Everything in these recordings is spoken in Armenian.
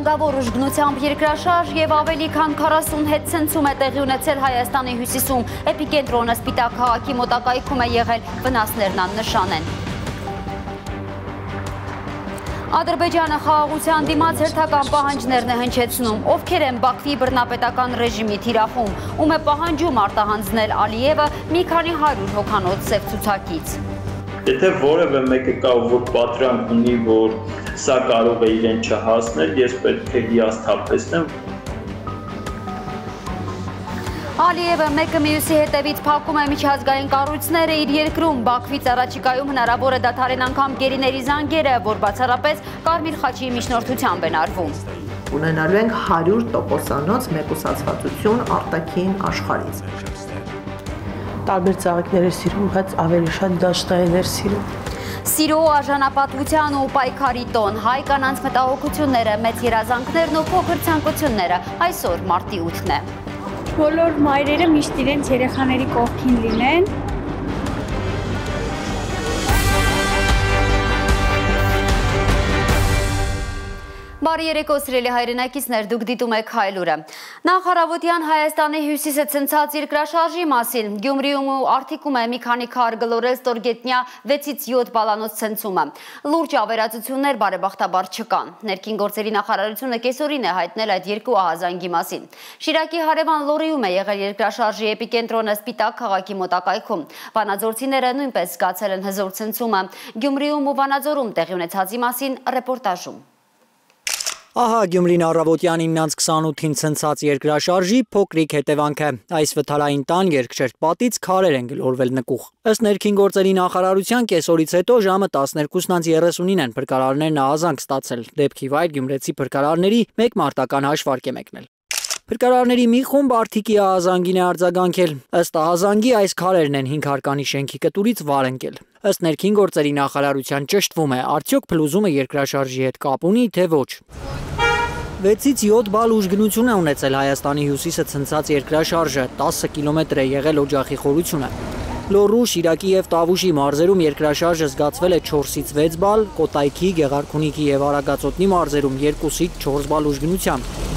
Վտանգավոր ուժգնությամբ երկրաշարժ եւ ավելի քան 40 հետ ցնցում է տեղի ունեցել Հայաստանի հյուսիսում։ Էպիկենտրոնը Սպիտակ քաղաքի մոտակայքում է եղել, վնասներն աննշան են։ Ադրբեջանը խաղաղության դիմաց հերթական պահանջներն է հնչեցնում, ովքեր են Բաքվի բռնապետական ռեժիմի թիրախում, ում է պահանջում արտահանձնել Ալիևը մի քանի 100 հոգանոց սև ցուցակից։ Եթե որևէ մեկը կա, որ պատրանք ունի, որ սա կարող է իրեն չհասնել, ես պետք է հիասթափեցնեմ։ Ալիևը մեկը մյուսի հետևից փակում է միջազգային կառույցները իր երկրում, Բաքվից առաջիկայում հնարավոր է դադարեն անգամ գերիների զանգերը, որ բացառապես Կարմիր խաչի միջնորդությամբ են արվում։ Ունենալու ենք 100%-անոց մեկուսացվածություն արտաքին աշխարհից։ Տարբեր ծաղիկներ էր սիրում, բայց ավելի շատ դաշտային էր սիրում։ Սիրո, արժանապատվության ու պայքարի տոն, հայ կանանց մտահոգությունները, մեծ երազանքներն ու փոքր ցանկությունները, այսօր մարտի 8-ն է։ Բոլոր մայրերը միշտ իրենց երեխաների կողքին լինեն։ Բարի երեկո սիրելի հայրենակիցներ, դուք դիտում եք Հայլուրը։ Նախ առավոտյան Հայաստանի հյուսիսը ցնցած երկրաշարժի մասին, Գյումրիում ու Արթիկում է մի քանի քար գլորել ստորգետնյա 6-ից 7 բալանոց ցնցումը։ Լուրջ ավերածություններ բարեբախտաբար չկան։ Ներքին գործերի նախարարությունը կեսօրին է հայտնել այդ երկու ահազանգի մասին։ Շիրակի հարևան Լորիում է եղել երկրաշարժի էպիկենտրոնը Սպիտակ քաղաքի մոտակայքում։ Վանաձորցիները նույնպես զգացել են հզոր ցնցումը։ Գյումրիում ու Վանաձորում տեղի ունեցածի մասին ռեպորտաժում։ Ահա Գյումրին առավոտյան 9:28-ին ցնցած երկրաշարժի փոքրիկ հետևանքը։ Այս վթարային տան երկշերտ պատից քարեր են գլորվել նկուղ։ Ըստ ներքին գործերի նախարարության կեսօրից հետո ժամը 12:39-ին են փրկարարներն ահազանգ ստացել։ Դեպքի վայր գյումրեցի փրկարարների մեկ մարտական հաշվարկ է մեկնել։ Փրկարարների մի խումբ Արթիկի ահազանգին է արձագանքել։ Ըստ ահազանգի այս քարերն են 5 հարկանի շենքի կտուրից վար ընկել։ Ըստ ներքին գործերի նախարարության ճշտվում է, արդյոք փլուզումը երկրաշարժի հետ կապ ունի, թե ոչ։ 6-ից 7 բալ ուժգնություն է ունեցել Հայաստանի հյուսիսը ցնցած երկրաշարժը, 10 կիլոմետր է եղել օջախի խորությունը։ Լոռու, Շիրակի եւ Տավուշի մարզերում երկրաշարժը զգացվել է 4-ից 6 բալ, Կոտայքի, Գեղարքունիքի եւ Արագածոտնի մարզերում 2-ից 4 բալ ուժգնությամբ։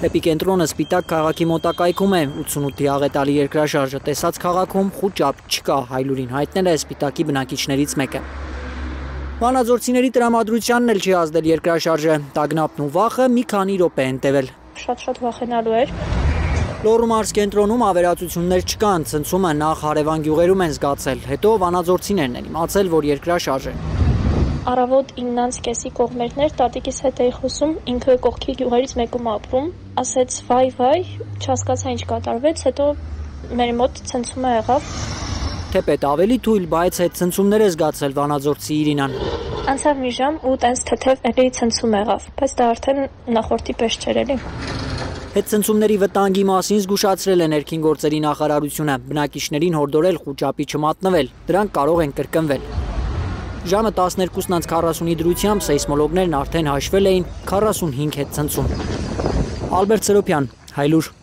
Էպիկենտրոնը Սպիտակ քաղաքի մոտակայքում է, 88-ի աղետալի երկրաշարժը տեսած քաղաքում խուտ չափ չկա, Հայլուրին հայտնել է Սպիտակի բնակիչներից մեկը։ Վանաձորցիների տրամադրությանն էլ չի ազդել երկրաշարժը, տագնապն ու վախը մի քանի րոպե են տևել։ Շատ վախենալու էր։ Լոռու մարզկենտրոնում ավերածություններ չկան, ցնցումը նախ հարևան գյուղերում են զգացել, հետո վանաձորցիներն են իմացել, որ երկրաշարժ է։ Առավոտ 9:30-ի կողմերներ տատիկիս հետ էի խոսում, ինքը կողքի գյուղերից մեկում ապրում, ասեց վայ, չհասկացա ինչ կատարվեց, հետո մեր մոտ ցնցումը եղավ։ Թեպետ ավելի թույլ, բայց այդ ցնցումներ է զգացել վանաձորցի Իրինան։ Անցավ մի ժամ ու տենց թեթև էլի ցնցում եղավ, բայց դա արդեն նախորդի պես չէր էլի։ Հետ ցնցումների վտանգի մասին զգուշացրել է ներքին գործերի նախարարությունը, բնակիչներին հորդորել խուճապի չմատնվել, դրանք կարող են կրկնվել։ Ժամը 12:40-ի դրությամբ սեյսմոլոգներն արդեն հաշվել էին 45 հետ ցնցում։ Ալբերտ Սրոպյան, Հայլուր։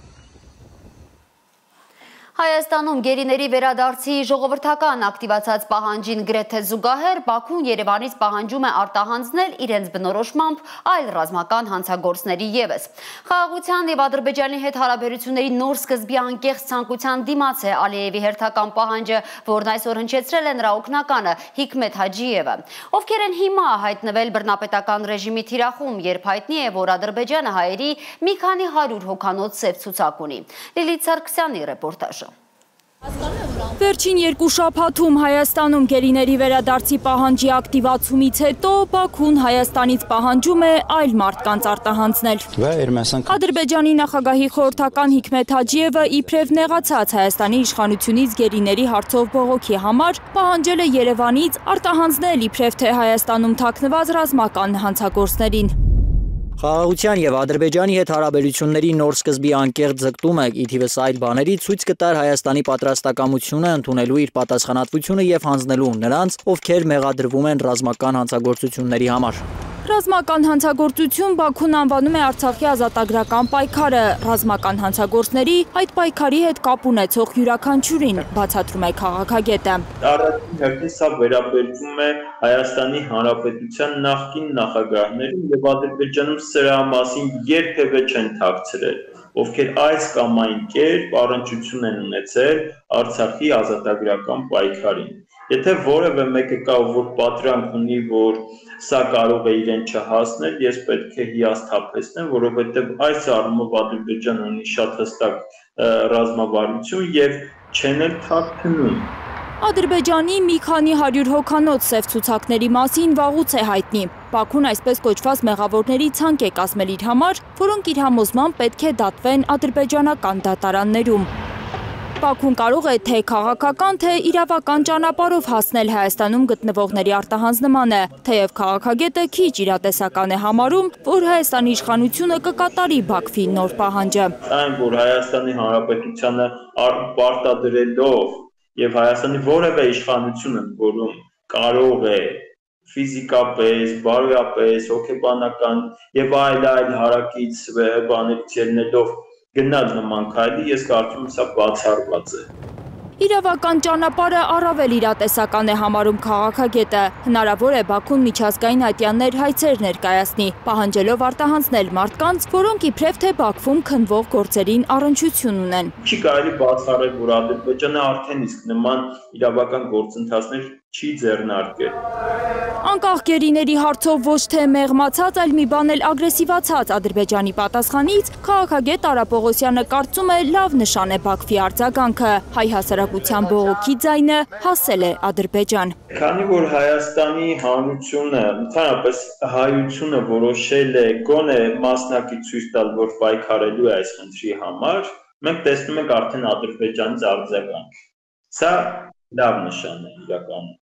Հայաստանում գերիների վերադարձի ժողովրդական ակտիվացած պահանջին գրեթե զուգահեռ Բաքուն Երևանից պահանջում է արտահանձնել իրենց բնորոշմամբ այլ ռազմական հանցագործների ևս։ Խաղաղության եւ Ադրբեջանի հետ հարաբերությունների նոր սկզբի անկեղծ ցանկության դիմաց է Ալիևի հերթական պահանջը, որն այսօր հնչեցրել է նրա օգնականը Հիկմեթ Հաջիևը, ովքեր են հիմա հայտնվել բռնապետական ռեժիմի թիրախում, երբ հայտնի է, որ Ադրբեջանը հայերի մի քանի 100 հոգանոց սև ցուցակ ունի։ Լիլիթ Սարգսյանի ռեպորտաժը։ Վերջին երկու շաբաթում Հայաստանում գերիների վերադարձի պահանջի ակտիվացումից հետո Բաքուն Հայաստանից պահանջում է այլ մարդկանց արտահանձնել։ Ադրբեջանի նախագահի խորհրդական Հիկմեթ Հաջիևը իբրև նեղացած Հայաստանի իշխանությունից գերիների հարցով բողոքի համար պահանջել է Երևանից արտահանձնել իբրև թե Հայաստանում թաքնված ռազմական հանցագործներին։ Խաղաղության եւ Ադրբեջանի հետ հարաբերությունների նոր սկզբի անկեղծ ձգտումը ի թիվս այլ բաների ցույց կտար Հայաստանի պատրաստակամությունը ընդունելու իր պատասխանատվությունը եւ հանձնելու նրանց, ովքեր մեղադրվում են ռազմական հանցագործությունների համար։ Ռազմական հանցագործություն Բաքուն անվանում է Արցախի ազատագրական պայքարը։ Ռազմական հանցագործների այդ պայքարի հետ կապ ունեցող յուրաքանչյուրին, բացատրում է քաղաքագետը։ Առաջին հերթին սա վերաբերվում է Հայաստանի Հանրապետության նախկին նախագահներին եւ Ադրբեջանում սրա մասին երբևէ չեն թաքցրել, ովքեր այս կամ այն կերպ առնչություն են ունեցել Արցախի ազատագրական պայքարին։ Եթե որևէ մեկը կա, որ պատրանք ունի, որ սա կարող է իրեն չհասնել, ես պետք է հիասթափեցնեմ, որովհետև այս առումով Ադրբեջանը ունի շատ հստակ ռազմավարություն եւ չեն էլ թաքցնում։ Ադրբեջանի մի քանի 100 հոգանոց սև ցուցակների մասին վաղուց է հայտնի։ Բաքուն այսպես կոչված մեղավորների ցանկ է կազմել իր համար, որոնք իր համոզմամբ պետք է դատվեն ադրբեջանական դատարաններում։ Բաքուն կարող է թե քաղաքական, թե իրավական ճանապարհով հասնել Հայաստանում գտնվողների արտահանձնմանը, թեև քաղաքագետը քիչ իրատեսական է համարում, որ Հայաստանի իշխանությունը կկատարի Բաքվի նոր պահանջը։ Այն, որ Հայաստանի Հանրապետությանը պարտադրելով եւ Հայաստանի որևէ իշխանություն որում կարող է ֆիզիկապես, բարոյապես, հոգեբանական եւ այլ հարակից բաներից ելնելով գնալ նման քայլի, ես կարծում եմ սա բացառված է։ Իրավական ճանապարհը առավել իրատեսական է համարում քաղաքագետը։ Հնարավոր է Բաքուն միջազգային ատյաններ հայցեր ներկայացնի, պահանջելով արտահանձնել մարդկանց, որոնք իբրև թե Բաքվում քննվող գործերին առնչություն ունեն։ Չի կարելի բացառել, որ Ադրբեջանը արդեն իսկ նման իրավական գործընթացներ չի ձեռնարկել։ Անկախ գերիների հարցով ոչ թե մեղմացած, այլ մի բան էլ ագրեսիվացած Ադրբեջանի պատասխանից, քաղաքագետ Արա Պողոսյանը կարծում է լավ նշան է Բաքվի արձագանքը, հայ հասարակության բողոքի ձայնը հասել է Ադրբեջան։ Քանի որ Հայաստանի հանրությունը, ընդհանրապես հայությունը որոշել է գոնե մասնակից ցույց տալ, որ պայքարելու է այս խնդրի համար, մենք տեսնում ենք արդեն Ադրբեջանից արձագանք։ Սա լավ նշան է իրականում։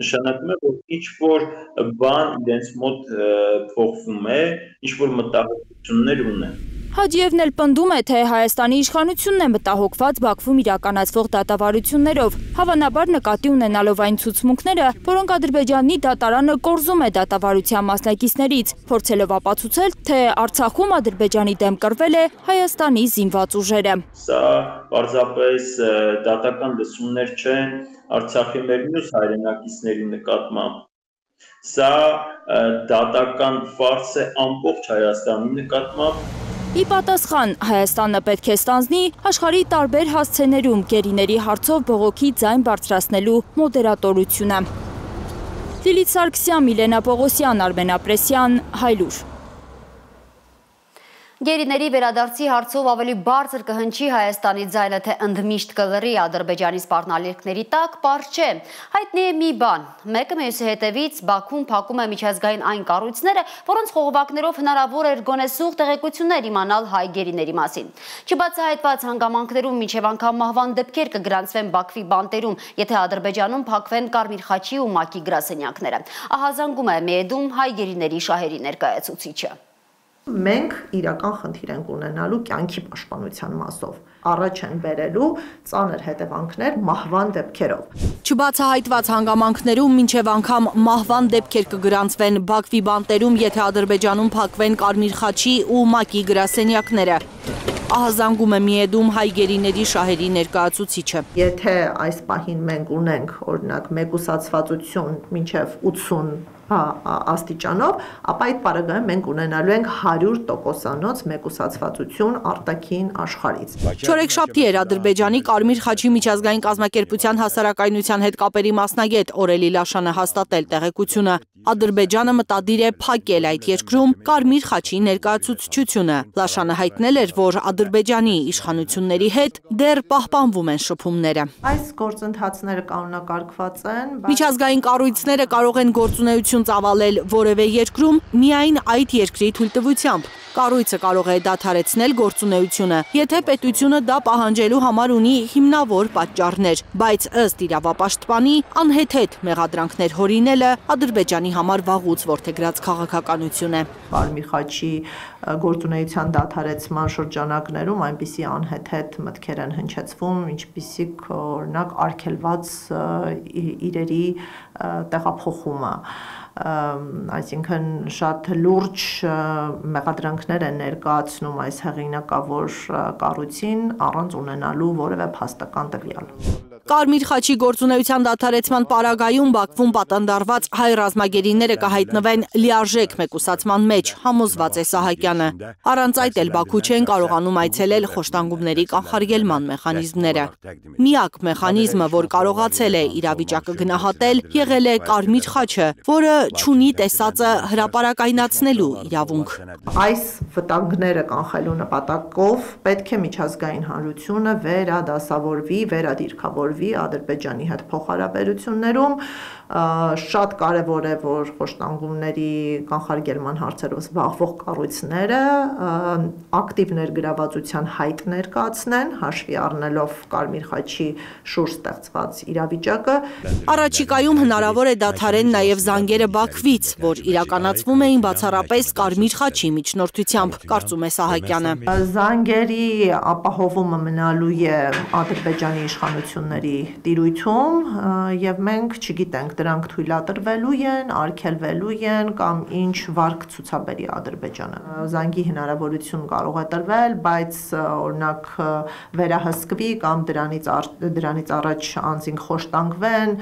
Նշանակում է, որ ինչ-որ բան իրենց մոտ փոխվում է, ինչ-որ մտահոգություններ ունեն։ Հաջիևն էլ պնդում է, թե Հայաստանի իշխանությունն է մտահոգված Բաքվում իրականացվող դատավարություններով, հավանաբար նկատի ունենալով այն ցուցմունքները, որոնք Ադրբեջանի դատարանը կորզում է դատավարության մասնակիցներից, փորձելով ապացուցել, թե Արցախում Ադրբեջանի դեմ կռվել է Հայաստանի զինված ուժերը։ Սա պարզապես դատական լսումներ չեն Արցախի մեր մյուս հայրենակիցների նկատմամբ։ Սա դատական ֆարս է ամբողջ Հայաստանի նկատմամբ։ Ի պատասխան Հայաստանը պետք է ստանձնի աշխարհի տարբեր հասցեներում գերիների հարցով բողոքի ձայն բարձրացնելու մոդերատորությունը։ Լիլիթ Սարգսյան, Միլենա Պողոսյան, Արմեն Ապրեսյան, Հայլուր։ Գերիների վերադարձի հարցով ավելի բարձր կհնչի Հայաստանի ձայնը, թե ընդմիշտ կլռի Ադրբեջանի սպառնալիքների տակ, պարզ չէ։ Հայտնի է մի բան, մեկը մյուսի հետևից Բաքուն փակում է միջազգային այն կառույցները, որոնց խողովակներով հնարավոր էր գոնե սուղ տեղեկություններ իմանալ հայ գերիների մասին։ Չբացահայտված հանգամանքներում մինչև անգամ մահվան դեպքեր կգրանցվեն Բաքվի բանտերում, եթե Ադրբեջանում փակվեն Կարմիր խաչի ու ՄԱԿ-ի գրասենյակները։ Ահազանգում է Մեեդում հայ գերիների շահերի ներկայացուցիչը։ Մենք իրական խնդիր ենք ունենալու կյանքի պաշտպանության մասով։ Առաջ են բերելու ծանր հետևանքներ մահվան դեպքերով։ Չբացահայտված հանգամանքներում մինչև անգամ մահվան դեպքեր կգրանցվեն Բաքվի բանտերում, եթե Ադրբեջանում փակվեն Կարմիր խաչի ու ՄԱԿ-ի գրասենյակները։ Ահազանգում է Միեդում հայ գերիների շահերի ներկայացուցիչը։ Եթե այս պահին մենք ունենք օրինակ մեկուսացվածություն մինչև 80 աստիճանով, ապա այդ պարագայում մենք ունենալու ենք 100%-անոց մեկուսացվածություն արտաքին աշխարհից։ Չորեքշաբթի էր Ադրբեջանի Կարմիր խաչի միջազգային կազմակերպության հասարակայնության հետ կապերի մասնագետ Օրելի Լաշանը հաստատել տեղեկությունը։ Ադրբեջանը մտադիր է փակել այդ երկրում Կարմիր խաչի ներկայացուցչությունը։ Լաշանը հայտնել էր, որ Ադրբեջանի իշխանությունների հետ դեռ պահպանվում են շփումները։ Այս գործընթացները կանոնակարգված են, Միջազգային կառույցները կարող են գործունեություն ծավալել որևէ երկրում միայն այդ երկրի թույլտվությամբ։ Կառույցը կարող է դադարեցնել գործունեությունը, եթե պետությունը դա պահանջելու համար ունի հիմնավոր պատճառներ, բայց ըստ իրավապաշտպանի անհեթեթ մեղադրանքներ հորինելը Ադրբեջանի համար վաղուց որդեգրած քաղաքականություն է։ Կարմիր խաչի գործունեության դադարեցման շրջանակներում այնպիսի անհեթեթ մտքեր են հնչեցվում, ինչպիսիք օրինակ արգելված իրերի տեղափոխումը, այսինքն շատ լուրջ մեղադրանքներ են ներկայացնում այս հեղինակավոր կառույցին առանց ունենալու որևէ փաստական տվյալ։ Կարմիր խաչի գործունեության դադարեցման պարագայում Բաքվում պատանդարված հայ ռազմագերիները կհայտնվեն լիարժեք մեկուսացման մեջ, համոզված է Սահակյանը։ Առանց այդ էլ Բաքու չեն կարողանում այցելել խոշտանգումների կանխարգելման մեխանիզմները։ Միակ մեխանիզմը, որ կարողացել է իրավիճակը գնահատել, եղել է Կարմիր խաչը, որը չունի տեսածը հրապարակայնացնելու իրավունք։ Այս վտանգները կանխելու նպատակով պետք է միջազգային հանրությունը վերադասավորվի, վերադիրքավորվի Ադրբեջանի հետ փոխհարաբերություններում, շատ կարևոր է, որ խոշտանգումների կանխարգելման հարցերով զբաղվող կառույցները ակտիվ ներգրավվածության հայտ ներկայացնեն, հաշվի առնելով Կարմիր խաչի շուրջ ստեղծված իրավիճակը։ Առաջիկայում հնարավոր է դադարեն նաև զանգերը Բաքվից, որ իրականացվում էին բացառապես Կարմիր խաչի միջնորդությամբ, կարծում է Սահակյանը։ Զանգերի ապահովումը մնալու է Ադրբեջանի իշխանությունների տիրույթում եւ մենք չգիտենք դրանք թույլատրվելու են, արգելվելու են կամ ինչ վարք ցուցաբերի Ադրբեջանը։ Զանգի հնարավորություն կարող է տրվել, բայց օրինակ վերահսկվի կամ դրանից առաջ անձինք խոշտանգվեն,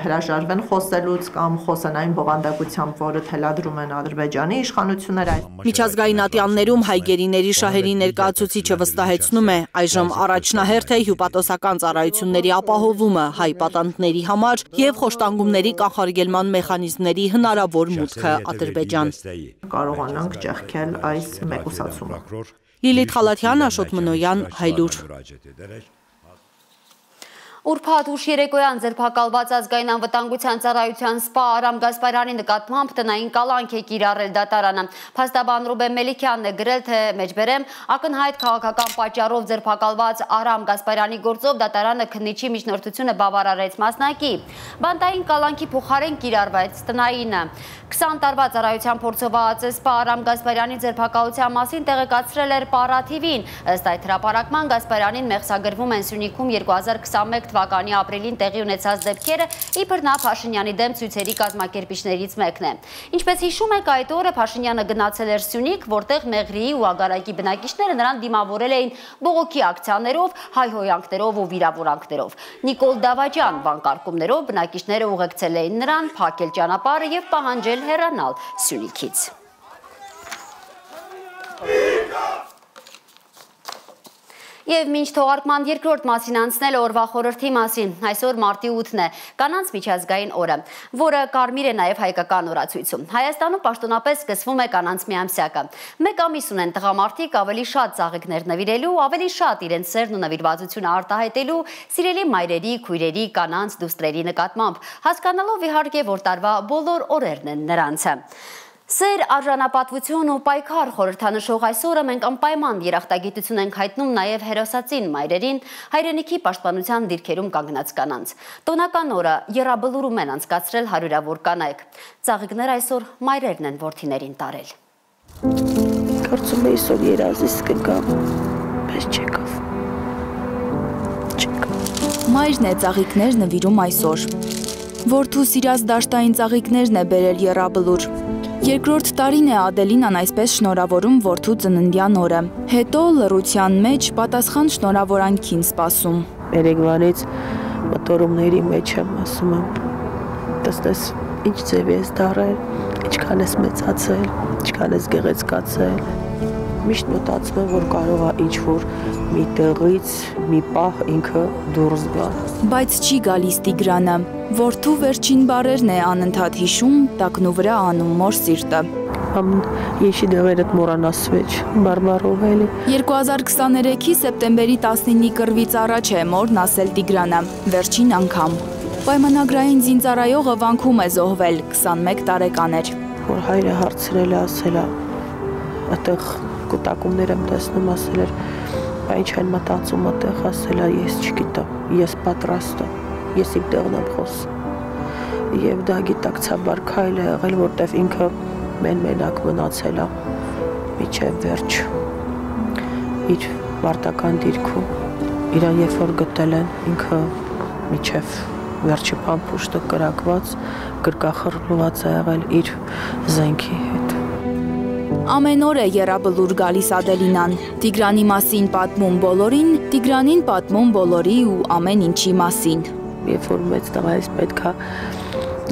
հրաժարվեն խոսելուց կամ խոսանային բովանդակությամբ, որը թելադրում են Ադրբեջանի իշխանությունները։ Միջազգային ատյաններում հայ գերիների շահերի ներկայացուցիչը վստահեցնում է, այժմ առաջնահերթ է հյուպատոսական ծառայությունների ապահովումը հայ պատանդների համար եւ խոշտանգումների կանխարգելման մեխանիզմների հնարավոր մուտքը Ադրբեջան։ Կարողանանք ճեղքել այս մեկուսացումը։ Լիլիթ Խալաթյան, Աշոտ Մնոյան, Հայլուր։ Ուրբաթ ուշ երեկոյան ձերբակալված ազգային անվտանգության ծառայության սպա Արամ Գասպարյանի նկատմամբ տնային կալանք է կիրառել դատարանը։ Փաստաբան Ռուբեն Մելիքյանն է գրել, թե մեջբերեմ ակնհայտ քաղաքական պատճառով ձերբակալված Արամ Գասպարյանի գործով դատարանը քննիչի միջնորդությունը բավարարեց մասնակի։ Բանտային կալանքի փոխարեն կիրառվեց տնայինը։ 20 տարվա ծառայության փորձոված սպա Արամ Գասպարյանի ձերբակալության մասին տեղեկացրել էր Պարա TV-ին։ Ըստ այդ հրապարակման Գասպարյանին մեղսագրվում են Սյունիքում 2021 թվականի ապրիլին տեղի ունեցած դեպքերը, իբր նա Փաշինյանի դեմ ցույցերի կազմակերպիչներից մեկն է։ Ինչպես հիշում եք, այդ օրը Փաշինյանը գնացել էր Սյունիք, որտեղ Մեղրիի ու Ագարակի բնակիչները նրան դիմավորել էին բողոքի ակցիաներով, հայհոյանքներով ու վիրավորանքներով։ Նիկոլ Դավաճյան վանկարկումներով բնակիչները ուղեկցել էին նրան, փակել ճանապարհը եւ պահանջել հեռանալ Սյունիքից։ Եվ մինչ թողարկման երկրորդ մասին անցնել օրվա խորհրդի մասին, այսօր մարտի 8-ն է, կանանց միջազգային օրը, որը կարմիր է նաև հայկական օրացույցում։ Հայաստանում պաշտոնապես սկսվում է կանանց միամսյակը։ 1 ամիս ունեն տղամարդիկ ավելի շատ ծաղիկներ նվիրելու, ավելի շատ իրենց սերն ու նվիրվածությունը արտահայտելու սիրելի մայրերի, քույրերի, կանանց, դուստրերի նկատմամբ, հասկանալով իհարկե, որ տարվա բոլոր օրերն են նրանցը։ Սեր, արժանապատվություն ու պայքար խորհրդանշող այսօրը մենք անպայման երախտագիտություն ենք հայտնում նաև հերոսացին մայրերին, հայրենիքի պաշտպանության դիրքերում կանգնած կանանց։ Տոնական օրը եռաբլուրում են անցկացրել հարյուրավոր կանայք։ Ծաղիկներ այսօր մայրերն են որդիներին տարել։ Կարծում էի այսօր երազիս կգա, բայց չեկավ։ Մայրն է ծաղիկներ նվիրում այսօր։ Որդու սիրած դաշտային ծաղիկներն է բերել եռաբլուր։ Երկրորդ տարին է Ադելինան այսպես շնորհավորում որդու ծննդյան օրը։ Հետո լռության մեջ պատասխան շնորհավորանքին սպասում։ Երեկվանից մտորումների մեջ եմ ասում եմ, տեսնես ինչ ձև ես դառել, ինչքան ես մեծացել, ինչքան ես գեղեցկացել։ Միշտ մտածում եմ, որ կարող է ինչ-որ մի տեղից, մի պահ ինքը դուրս գա։ Բայց չի գալիս Տիգրանը։ Որդու վերջին բառերն է անընդհատ հիշում, տակնու վրա անում մոր սիրտը։ Եշի դեղերդ մորանասվեչ, բարբարով էլի։ 2023-ի սեպտեմբերի 19-ի կռվից առաջ է մորն ասել Տիգրանը, վերջին անգամ։ Պայմանագրային զինծառայողը վանքում է զոհվել, 21 տարեկան էր։ Որ հայրը հարցրել է, ասել է, այդտեղ կուտակումներ եմ տեսնում, ասել էր, բա ինչ են մտածում այդտեղ, ասել է, ես չգիտեմ, ես պատրաստ եմ, ես իմ տեղն եմ խոսում։ Եվ դա գիտակցաբար քայլ է եղել, որտեվ ինքը մենակ մնացել է միջև վերջ իր մարտական դիրքում։ Իրան երբ որ գտել են, ինքը միջև վերջի փամփուշտը կրակված, գրկախռնված է եղել իր զենքի հետ։ Ամեն օր է եռաբլուր գալիս Ադելինան։ Տիգրանի մասին պատմում բոլորին, Տիգրանին պատմում բոլորի ու ամեն ինչի մասին։ Երբ որ մեծ տղայից պետքա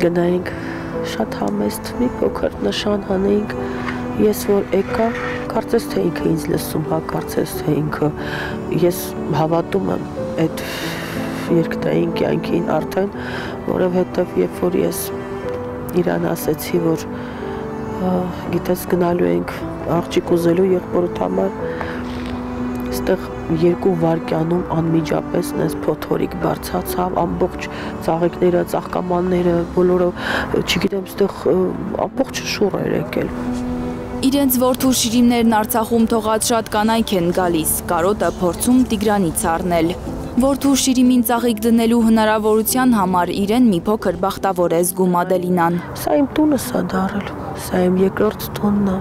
գնայինք շատ համեստ մի փոքր նշան անեինք, ես որ եկա, կարծես թե ինքը ինձ լսում, հա, կարծես թե ինքը, ես հավատում եմ այդ երկտային կյանքին արդեն, որովհետև երբ որ ես իրան ասեցի, որ գիտես գնալու ենք աղջիկ ուզելու եղբորդ համար, այստեղ 2 վայրկյանում անմիջապես նես փոթորիկ բարձացավ, ամբողջ ծաղիկները, ծաղկամանները, բոլորը, չգիտեմ, այստեղ ամբողջ շուռ էր եկել։ Իրենց որդու շիրիմներն Արցախում թողած շատ կանայք են գալիս, կարոտը փորձում Տիգրանից առնել։ Որդու շիրիմին ծաղիկ դնելու հնարավորության համար իրեն մի փոքր բախտավոր է զգում Ադելինան։ Սա իմ տունս է դարել, սա իմ երկրորդ տունն է։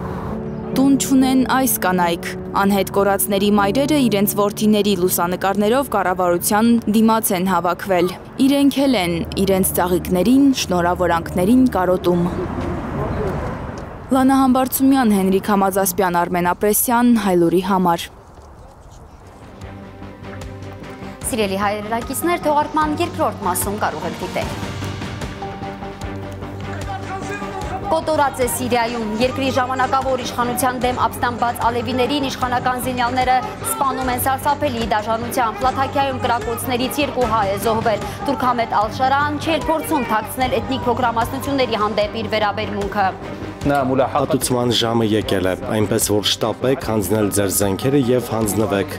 Տուն չունեն այս կանայք։ Անհետ կորածների մայրերը իրենց որդիների լուսանկարներով կառավարության դիմաց են հավաքվել։ Իրենք էլ են իրենց ծաղիկներին, շնորհավորանքներին կարոտում։ Լանա Համբարձումյան, Հենրիկ Համազասպյան, Արմեն Ապրեսյան, Հայլուրի համար։ Սիրելի հայրենակիցներ, թողարկման երկրորդ մասում կարող եք դիտել։ Կոտորած է Սիրիայում, երկրի ժամանակավոր իշխանության դեմ ապստամբած ալևիներին իշխանական զինյալները սպանում են սարսափելի դաժանությամբ, Լաթաքիայում կրակոցներից 2 հայ է զոհվել, Թուրքամետ Ալ-Շարան չէր փորձում թաքցնել էթնիկ փոքրամասնությունների հանդեպ իր վերաբերմունքը։ Հատուցման ժամը եկել է, այնպես որ շտապեք հանձնել ձեր զենքերը եւ հանձնվեք։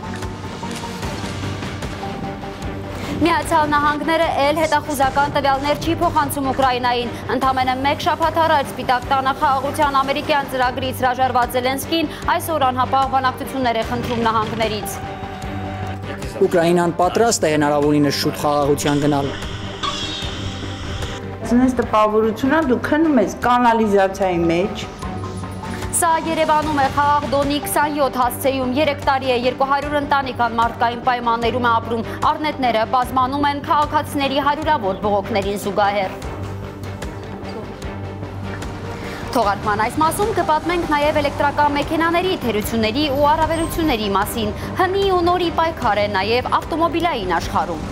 Միացյալ Նահանգները էլ հետախուզական տվյալներ չի փոխանցում Ուկրաինային։ Ընդամենը 1 շաբաթ առաջ Սպիտակ տանը խաղաղության ամերիկյան ծրագրից հրաժարված Զելենսկին այսօր անհապաղ բանակցություններ է խնդրում նահանգներից։ Ուկրաինան պատրաստ է հնարավորինս շուտ խաղաղության գնալ։ Ձնես տպավորությունը դու քնում ես կանալիզացիայի մեջ։ Սա Երևանում է խաղաղ Դոնի 27 հասցեում 3 տարի է 200 ընտանիք անմարդկային պայմաններում է ապրում, առնետները բազմանում են քաղաքացիների հարյուրավոր բողոքներին զուգահեռ։ Թողարկման այս մասում կպատմենք նաև էլեկտրական մեքենաների թերությունների ու առավելությունների մասին, հնի ու նորի պայքար է նաև ավտոմոբիլային աշխարհում։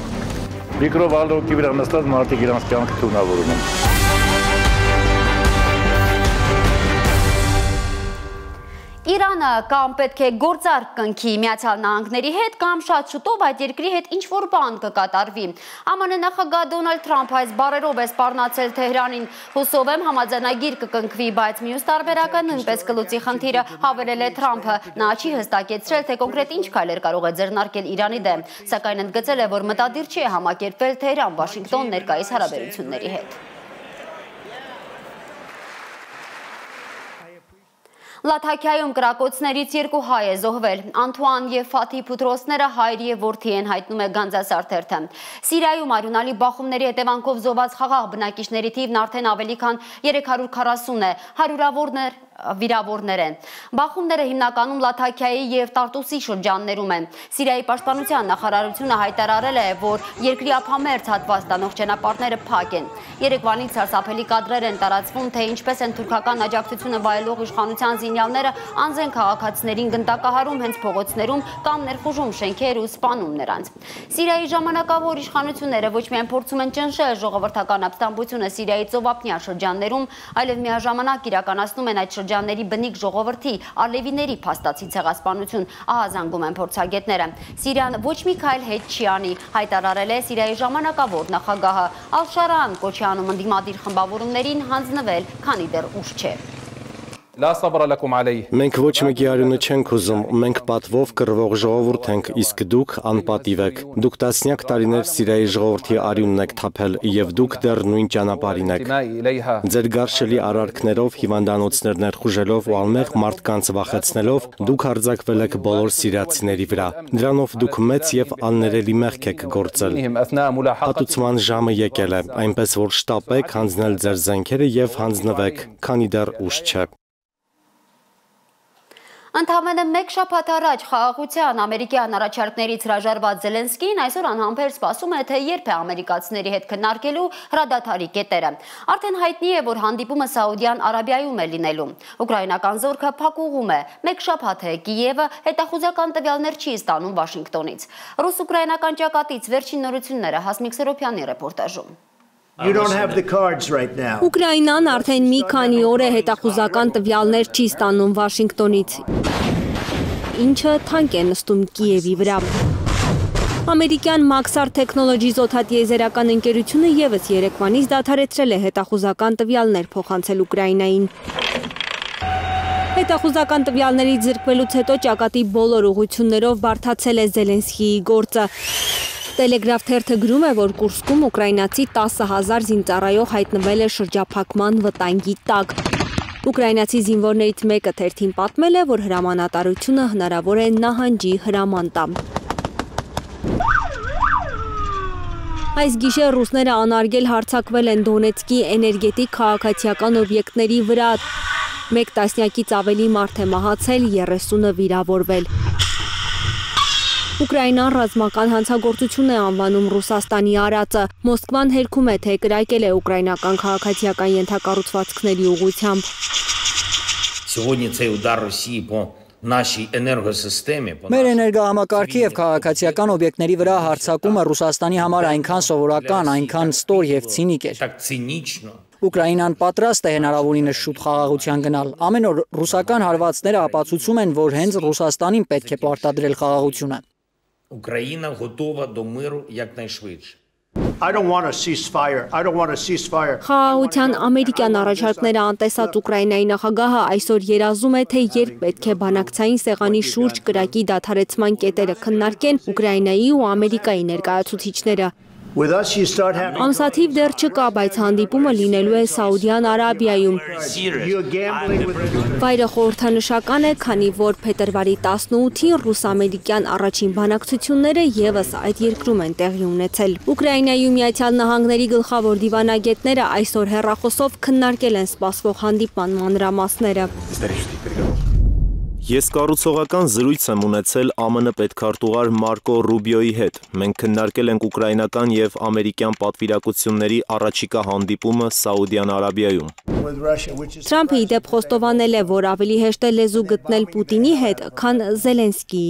Միկրովալոկի վրա նստած մարդիկ իրանց կյանքը թունավորում են։ Իրանը կամ պետք է գործարք կնքի Միացյալ Նահանգների հետ, կամ շատ շուտով այդ երկրի հետ ինչ-որ բան կկատարվի։ ԱՄՆ նախագահ Դոնալդ Թրամփը այս բառերով է սպառնացել Թեհրանին։ Հուսով եմ համաձայնագիր կկնքվի, բայց մյուս տարբերակը նույնպես կլուծի խնդիրը, հավելել է Թրամփը։ Նա չի հստակեցրել, թե կոնկրետ ինչ քայլեր կարող է ձեռնարկել Իրանի դեմ, սակայն ընդգծել է, որ մտադիր չի համակերպվել Թեհրան-Վաշինգտոն ներկայիս հարաբերությունների հետ։ Լաթաքիայում կրակոցներից 2 հայ է զոհվել։ Անթուան եւ Ֆաթի Փուտրոսները հայր եւ որդի են, հայտնում է Գանձասարթերթը։ Սիրիայում արյունալի բախումների հետևանքով զոհված խաղաղ բնակիչների թիվն արդեն ավելի քան 340 է, հարյուրավորներ վիրավորներ են։ Բախումները հիմնականում Լաթաքիայի եւ Տարտուսի շրջաններում են։ Սիրիայի պաշտպանության նախարարությունը հայտարարել է, որ երկրի ափամերձ հատված տանող ճանապարհները փակ են։ Երեկվանից սարսափելի կադրեր են տարածվում, թե ինչպես են թուրքական աջակցությունը վայելող իշխանության զինյալները անձեն քաղաքացիներին գնդակահարում հենց փողոցներում կամ ներխուժում շենքեր ու սպանում նրանց։ Սիրիայի ժամանակավոր իշխանությունները ոչ միայն փորձում են ճնշել ժողովրդական ապստամբությունը Սիրիայի ծովափնյա շրջաններում, այլև միաժամանակ իրականացնում են այդ շրջանների բնիկ ժողովրդի ալևիների փաստացի ցեղասպանություն, ահա զանգում են փորձագետները։ Սիրիան ոչ մի քայլ հետ չի անի, հայտարարել է Սիրիայի ժամանակավոր նախագահը։ Ալ-Շարան կոչ է անում ընդդիմադիր խմբավորումներին հանձնվել, քանի դեռ ուշ չէ։ Մենք ոչ մեկի արյունը չենք ուզում, մենք պատվով կռվող ժողովուրդ ենք, իսկ դուք անպատիվ եք։ Դուք տասնյակ տարիներ Սիրիայի ժողովրդի արյունն եք թափել, եւ դուք դեռ նույն ճանապարհին եք։ Ձեր գարշելի արարքներով, հիվանդանոցներ ներխուժելով ու անմեղ մարդկանց վախեցնելով, դուք հարձակվել եք բոլոր սիրիացիների վրա։ Դրանով դուք մեծ եւ աններելի մեղք եք գործել։ Հատուցման ժամը եկել է, այնպես որ շտապեք հանձնել ձեր զենքերը եւ հանձնվեք, քանի դեռ ուշ չէ։ Ընդամենը մեկ շաբաթ առաջ խաղաղության ամերիկյան առաջարկներից հրաժարված Զելենսկին այսօր անհամբեր սպասում է, թե երբ է ամերիկացիների հետ քննարկելու հրադադարի կետերը։ Արդեն հայտնի է, որ հանդիպումը Սաուդյան Արաբիայում է լինելու։ Ուկրաինական զորքը փակուղում է։ Մեկ շաբաթ է Կիևը հետախուզական տվյալներ չի ստանում Վաշինգտոնից։ Ռուս-ուկրաինական ճակատից վերջին նորությունները Հասմիկ Սերոփյանի ռեպորտաժում։ You don't have the cards right now. Ուկրաինան արդեն մի քանի օր է հետախուզական տվյալներ չի ստանում Վաշինգտոնից, ինչը թանկ է նստում Կիևի վրա։ Ամերիկյան Maxar Technologies օդատիեզերական ընկերությունը ևս երեկվանից դադարեցրել է հետախուզական տվյալներ փոխանցել Ուկրաինային։ Հետախուզական տվյալներից զրկվելուց հետո ճակատի բոլոր ուղղություններով բարդացել է Զելենսկիի գործը։ Տելեգրաֆ թերթը գրում է, որ Կուրսկում ուկրաինացի 10,000 զինծառայող հայտնվել է շրջափակման վտանգի տակ։ Ուկրաինացի զինվորներից մեկը թերթին պատմել է, որ հրամանատարությունը հնարավոր է նահանջի հրաման տա։ Այս գիշեր ռուսները անարգել հարձակվել են Դոնեցկի էներգետիկ քաղաքացիական օբյեկտների վրա։ Մեկ տասնյակից ավելի մարդ է մահացել, 30-ը վիրավորվել։ Ուկրաինան ռազմական հանցագործություն է անվանում Ռուսաստանի արածը։ Մոսկվան հերքում է, թե կրակել է ուկրաինական քաղաքացիական ենթակառուցվածքների ուղղությամբ։ Մեր էներգահամակարգի եւ քաղաքացիական օբյեկտների վրա հարձակումը Ռուսաստանի համար այնքան սովորական, այնքան ստոր եւ ցինիկ էր։ Ուկրաինան պատրաստ է հնարավորինս շուտ խաղաղության գնալ։ Ամեն օր ռուսական հարվածները ապացուցում են, որ հենց Ռուսաստանին պետք է պարտադրել խաղաղությունը։ Україна готова до миру якнайшвидше. I don't want a ceasefire. I don't want a ceasefire. Խաղաղության ամերիկյան առաջարկները անտեսած Ուկրաինայի նախագահը այսօր երազում է, թե երբ պետք է բանակցային սեղանի շուրջ կրակի դադարեցման կետերը քննարկեն Ուկրաինայի ու Ամերիկայի ներկայացուցիչները։ Ամսաթիվ դեռ չկա, բայց հանդիպումը լինելու է Սաուդյան Արաբիայում։ Վայրը խորհրդանշական է, քանի որ փետրվարի 18-ին ռուս-ամերիկյան առաջին բանակցությունները ևս այդ երկրում են տեղի ունեցել։ Ուկրաինայի Միացյալ Նահանգների գլխավոր դիվանագետները այսօր հեռախոսով քննարկել են սպասվող հանդիպման մանրամասները։ Ես կառուցողական զրույց եմ ունեցել ԱՄՆ պետքարտուղար Մարկո Ռուբիոյի հետ։ Մենք քննարկել ենք ուկրաինական եւ ամերիկյան պատվիրակությունների առաջիկա հանդիպումը Սաուդյան Արաբիայում։ Թրամփը իդեպ խոստովանել է, որ ավելի հեշտ է լեզու գտնել Պուտինի հետ, քան Զելենսկիի։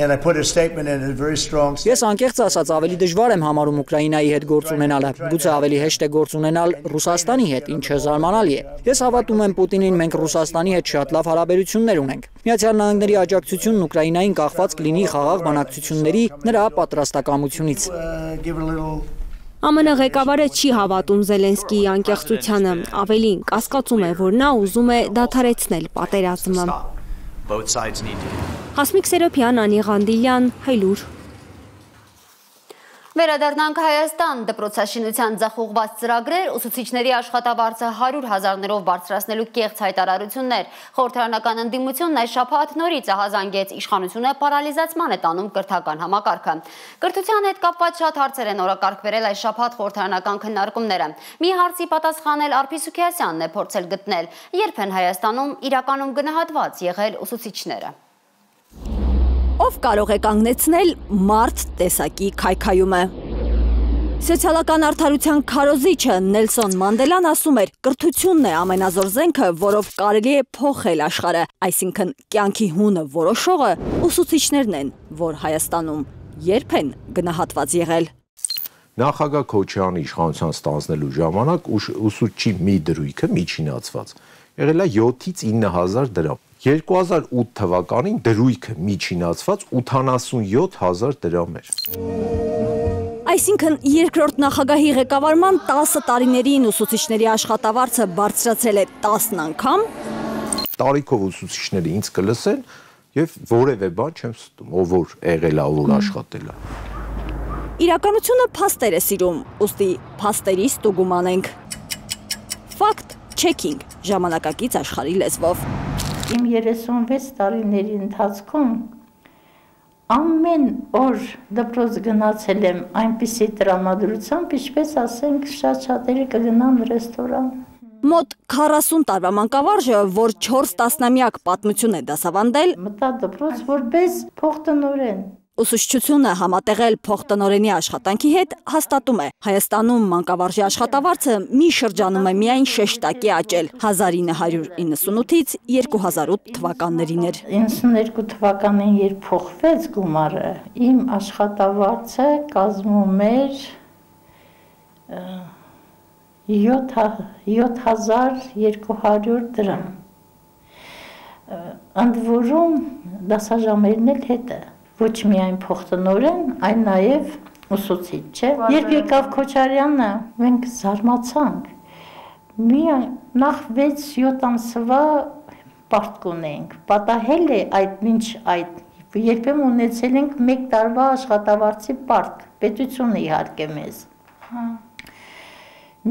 Ես անկեղծ ասած ավելի դժվար եմ համարում Ուկրաինայի հետ գործ ունենալը, գուցե ավելի հեշտ է գործ ունենալ Ռուսաստանի հետ, ինչը զարմանալի է։ Ես հավատում եմ Պուտինին, մենք Ռուսաստանի հետ շատ լավ հարաբերություններ ունենք։ Միացյալ Նահանգների աջակցությունն Ուկրաինային կախված կլինի խաղաղ բանակցությունների նրա պատրաստակամությունից։ ԱՄՆ ղեկավարը չի հավատում Զելենսկիի անկեղծությանը, ավելին կասկածում է, որ նա ուզում է դադարեցնել պատերազմը։ Հասմիկ Սերոփյան, Անի Ղանդիլյան, Հայլուր։ Վերադառնանք Հայաստան, դպրոցաշինության ձախողված ծրագրեր, ուսուցիչների աշխատավարձը 100,000-ներով բարձրացնելու կեղծ հայտարարություններ։ Խորհրդարանական ընդդիմությունն այս շաբաթ նորից ահազանգեց իշխանությունը պարալիզացման է տանում կրթական համակարգը։ Կրթության հետ կապված շատ հարցեր են օրակարգ այս շաբաթ խորհրդարանական քննարկումները։ Մի հարցի պատասխանել Արփի Սուքիասյանն է փորձել գտնել, երբ են Հայաստանում իրականում գնահատված եղել ուսուցիչները։ Ով կարող է կանգնեցնել մարդ տեսակի քայքայումը։ Սոցիալական արդարության քարոզիչը Նելսոն Մանդելան ասում էր, կրթությունն է ամենազոր զենքը, որով կարելի է փոխել աշխարհը, այսինքն կյանքի հունը որոշողը ուսուցիչներն են, որ Հայաստանում երբ են գնահատված եղել։ Նախագահ Քոչարյանի իշխանության ստանձնելու ժամանակ ուսուցչի մի դրույքը միջինացված եղել է 7-ից 9,000 դրամ։ 2008 թվականին դրույքը միջինացված 87,000 դրամ էր։ Այսինքն երկրորդ նախագահի ղեկավարման 10 տարիներին ուսուցիչների աշխատավարձը բարձրացել է 10 անգամ։ Տարիքով ուսուցիչները ինձ կլսեն եւ որևէ բան չեմ ստում, ով որ եղել է, ով որ աշխատել է։ Իրականությունը փաստեր է սիրում, ուստի փաստերի ստուգում անենք։ Fact checking ժամանակակից աշխարհի լեզվով։ Իմ 36 տարիների ընթացքում ամեն օր դպրոց գնացել եմ այնպիսի տրամադրությամբ, ինչպես ասենք շատ շատերը կգնան ռեստորան։ Մոտ 40 տարվա մանկավարժը, որ 4 տասնամյակ պատմություն է դասավանդել, մտա դպրոց որպես փոխտնօրեն։ Ուսուցչությունը համատեղել փոխտնօրենի աշխատանքի հետ հաստատում է. Հայաստանում մանկավարժի աշխատավարձը մի շրջանում է միայն շեշտակի աճել 1998-ից 2008 թվականներին էր։ 92 թվականին երբ փոխվեց գումարը, իմ աշխատավարձը կազմում էր 7200 դրամ։ Ընդ որում դասաժամերն էլ հետը, ոչ միայն փոխտնօրեն, այլ նաև ուսուցիչ, չէ։ Երբ եկավ Քոչարյանը, մենք զարմացանք։ Նախ 6-7 ամսվա պարտք ունենք։ Պատահել է այդ մինչ այդ, երբեմն ունեցել ենք 1 տարվա աշխատավարձի պարտք, պետությունը իհարկե մեզ։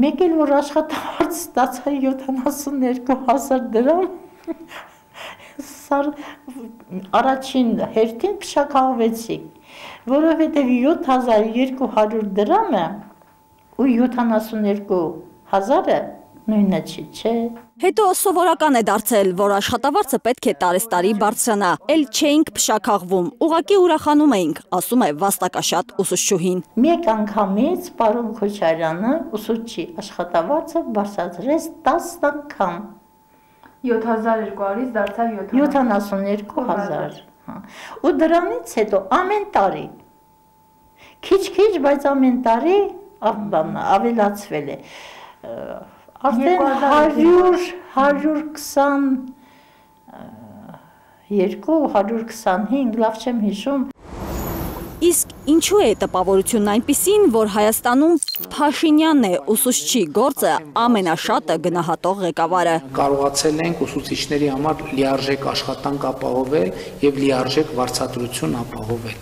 Մեկ էլ որ աշխատավարձ ստացա 72000 դրամ, առաջին հերթին փշաքաղվեցի, որովհետև 7200 դրամը ու 72000-ը նույնը չի, չէ։ Հետո սովորական է դարձել, որ աշխատավարձը պետք է տարեստարի բարձրանա, էլ չէինք փշաքաղվում, ուղղակի ուրախանում էինք, ասում է վաստակաշատ ուսուցչուհին։ Մեկ անգամից պարոն Քոչարյանը ուսուցչի աշխատավարձը բարձրացրեց 10 անգամ։ 7200-ից դարձավ 72000։ Ու դրանից հետո ամեն տարի, քիչ-քիչ, բայց ամեն տարի ավելացվել է։ Արդեն 122-125, լավ չեմ հիշում։ Իսկ ինչու է տպավորությունն այնպիսին, որ Հայաստանում Փաշինյանն է ուսուցչի գործը ամենաշատը գնահատող ղեկավարը։ Կարողացել ենք ուսուցիչների համար լիարժեք աշխատանք ապահովել եւ լիարժեք վարձատրություն ապահովել։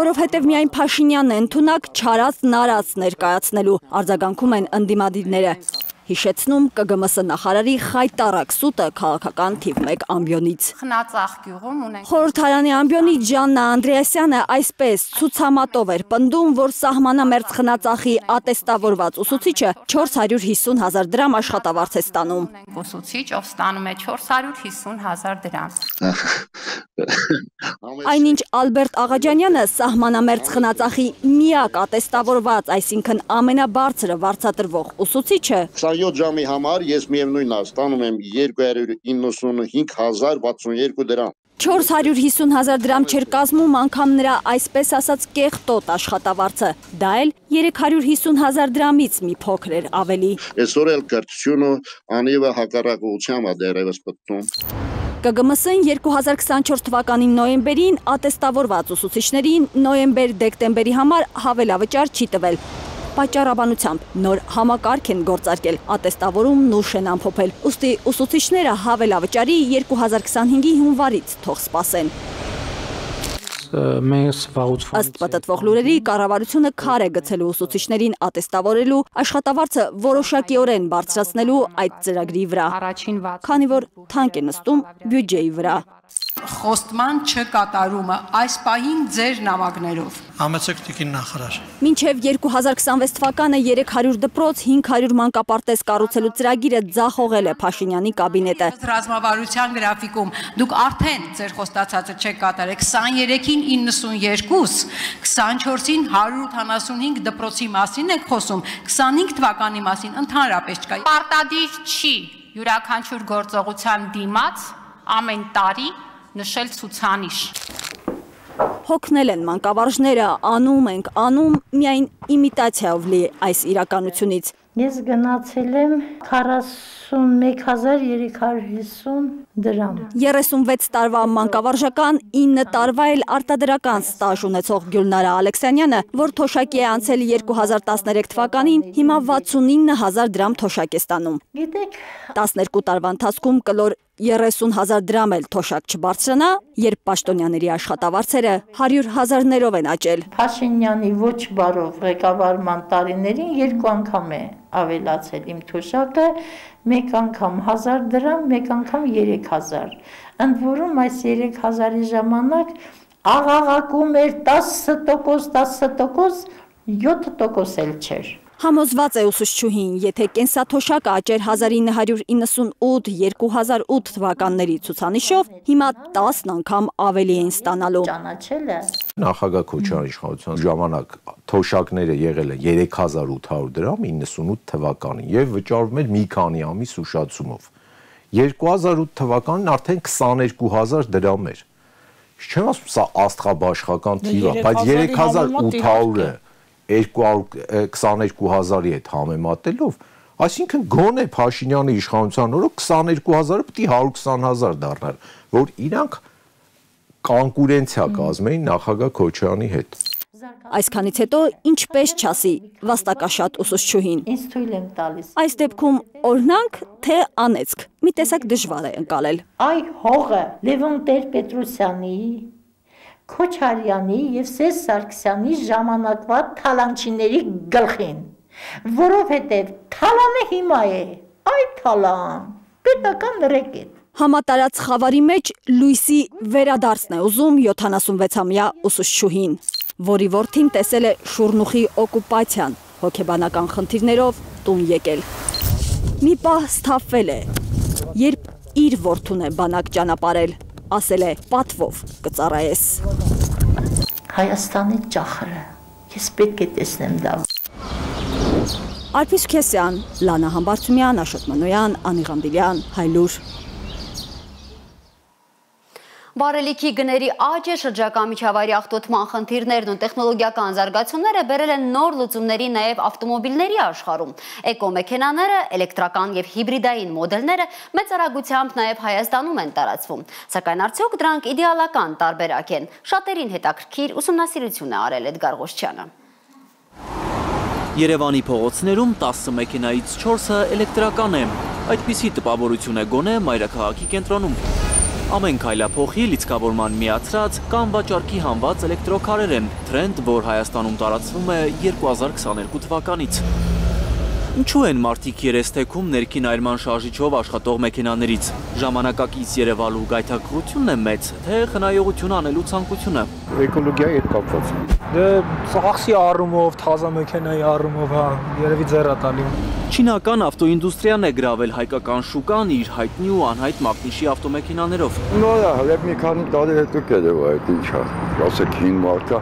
Որովհետև միայն Փաշինյանն է ընդունակ չարած-նարած ներկայացնելու, արձագանքում են ընդդիմադիրները։ Հիշեցնում ԿԳՄՍ նախարարի խայտառակ սուտը քաղաքական թիվ 1 ամբիոնից։ Խնածախ գյուղում ունենք։ Խորհրդարանի ամբիոնից Ժաննա Անդրեասյանը այսպես ցուցամատով էր պնդում, որ սահմանամերձ խնածախի ատեստավորված ուսուցիչը 450,000 դրամ աշխատավարձ է ստանում։ Ուսուցիչ, ով ստանում է 450,000 դրամ։ Այնինչ Ալբերտ Աղաջանյանը սահմանամերձ խնածախի միակ ատեստավորված, այսինքն ամենաբարձրը վարձատրվող ուսուցիչը 27 ժամի համար ես միևնույնն է ստանում եմ 295,062 դրամ։ 450,000 դրամ չէր կազմում անգամ նրա այսպես ասած կեղտոտ աշխատավարձը, դա էլ 350,000 դրամից մի փոքր էր ավելի։ Այսօր էլ կրթությունը անիվը հակառակողությամբ է դեռևս պտտում։ ԿԳՄՍ-ն 2024 թվականի նոյեմբերին ատեստավորված ուսուցիչներին նոյեմբեր-դեկտեմբերի համար հավելավճար չի տվել։ Պատճառաբանությամբ նոր համակարգ են գործարկել, ատեստավորումն ուշ են ամփոփել, ուստի ուսուցիչները հավելավճարի 2025-ի հունվարից թող սպասեն։ Ըստ պատտվող լուրերի, կառավարությունը քար է գցելու ուսուցիչներին ատեստավորելու, աշխատավարձը որոշակիորեն բարձրացնելու այդ ծրագրի վրա, քանի որ թանկ է նստում բյուջեի վրա։ Խոստման չկատարումը այս պահին ձեր նամակներով։ Համեցեք տիկին նախարար։ Մինչև 2026 թվականը 300 դպրոց, 500 մանկապարտեզ կառուցելու ծրագիրը ձախողել է Փաշինյանի կաբինետը։ Ռազմավարության գրաֆիկում դուք արդեն ձեր խոստացածը չեք կատարել, 23-ին 92, 24-ին 185 դպրոցի մասին եք խոսում, 25 թվականի մասին ընդհանրապես չկա։ Պարտադիր չի յուրաքանչյուր գործողության դիմաց ամեն տարի նշել ցուցանիշ։ Հոգնել են մանկավարժները, անում ենք, անում միայն իմիտացիայով լի այս իրականությունից։ Ես գնացել եմ 41350 դրամ։ 36 տարվա մանկավարժական, 9 տարվա էլ արտադրական ստաժ ունեցող Գյուլնարա Ալեքսանյանը, որ թոշակի է անցել 2013 թվականին, հիմա 69000 դրամ թոշակ է ստանում։ Գիտեք, 12 տարվա ընթացքում կլոր 30,000 դրամ էլ թոշակ չբարձրանա, երբ պաշտոնյաների աշխատավարձերը 100,000-ներով են աճել։ Փաշինյանի ոչ բարով ղեկավարման տարիներին 2 անգամ է ավելացել իմ թոշակը, մեկ անգամ 1000 դրամ, մեկ անգամ 3000։ Ընդ որում այս 3000-ի ժամանակ աղաղակում էր 10%, 10%, 7% էլ չէր։ Համոզված է ուսուցչուհին, եթե կենսաթոշակը աճեր 1998-2008 թվականների ցուցանիշով, հիմա 10 անգամ ավելի էին ստանալու։ Նախագահ Քոչարյանի իշխանության ժամանակ թոշակները եղել է 3800 դրամ 98 թվականին եւ վճարվում էր մի քանի ամիս ուշացումով։ 2008 թվականին արդեն 22000 դրամ էր։ Չեմ ասում սա աստղաբաշխական թիվ է, բայց 3800-ը 22000-ի հետ համեմատելով, այսինքն գոնե Փաշինյանի իշխանության օրոք 22000-ը պետք է 120000 դառնար, որ իրանք կոնկուրենցիա կազմեին նախագահ Քոչարյանի հետ։ Այսքանից հետո ինչպես չասի վաստակաշատ ուսուցչուհին։ Ինձ թույլ եմ տալիս։ Այս դեպքում օրհնանք թե անեծք, մի տեսակ դժվար է ընկալել։ Այ հողը Լևոն Տեր-Պետրոսյանի, Քոչարյանի եւ Սերժ Սարգսյանի ժամանակվա թալանչիների գլխին, որովհետեւ թալանը հիմա է, այ թալան, պետական ռեկետ։ Համատարած խավարի մեջ լույսի վերադարձն է ուզում 76-ամյա ուսուցչուհին, որի որդին տեսել է շուրնուխի օկուպացիան, հոգեբանական խնդիրներով տուն եկել։ Մի պահ սթափվել է, երբ իր որդուն է բանակ ճանապարհել, ասել է պատվով կծառայես։ Հայաստանի ճախրը, ես պետք է տեսնեմ դա։ Արփիս Քեսյան, Լանա Համբարձումյան, Աշոտ Մանոյան, Անի Ղամբիլյան, Հայլուր։ Վարելիքի գների աճը, շրջակա միջավայրի աղտոտման խնդիրներն ու տեխնոլոգիական զարգացումները բերել են նոր լուծումների նաև ավտոմոբիլների աշխարհում։ Էկոմեքենաները, էլեկտրական եւ հիբրիդային մոդելները մեծ արագությամբ նաև Հայաստանում են տարածվում։ Սակայն արդյոք դրանք իդեալական տարբերակ են։ Շատերին հետաքրքիր ուսումնասիրություն է արել Էդգար Ղոշչյանը։ Երևանի փողոցներում 10 մեքենայից 4-ը էլեկտրական է։ Այդպիսի տպավորություն է գոնե մայրաքաղաքի կենտրոնում։ Ամեն քայլափոխի լիցքավորման միացրած կամ վաճառքի հանված էլեկտրոքարեր են, թրենդ, որ Հայաստանում տարածվում է 2022 թվականից։ Ինչու են մարդիկ երեսթեքում ներքին այրման շարժիչով աշխատող մեքենաներից։ Ժամանակակից երևալու գայթակղությունն է մեծ, թե խնայողություն անելու ցանկությունը։ Էկոլոգիայի հետ կապված։ Դե ծախսի առումով, թազա մեքենայի առումով, հա, երևի ձեռատալի։ Չինական ավտոինդուստրիան է գրավել հայկական շուկան իր հայտնի ու անհայտ մակնիշի ավտոմեքենաներով։ Նորա, հենց մի քանի տարի հետո կերեւ այդ ինչա։ Ասեք 5 մարկա,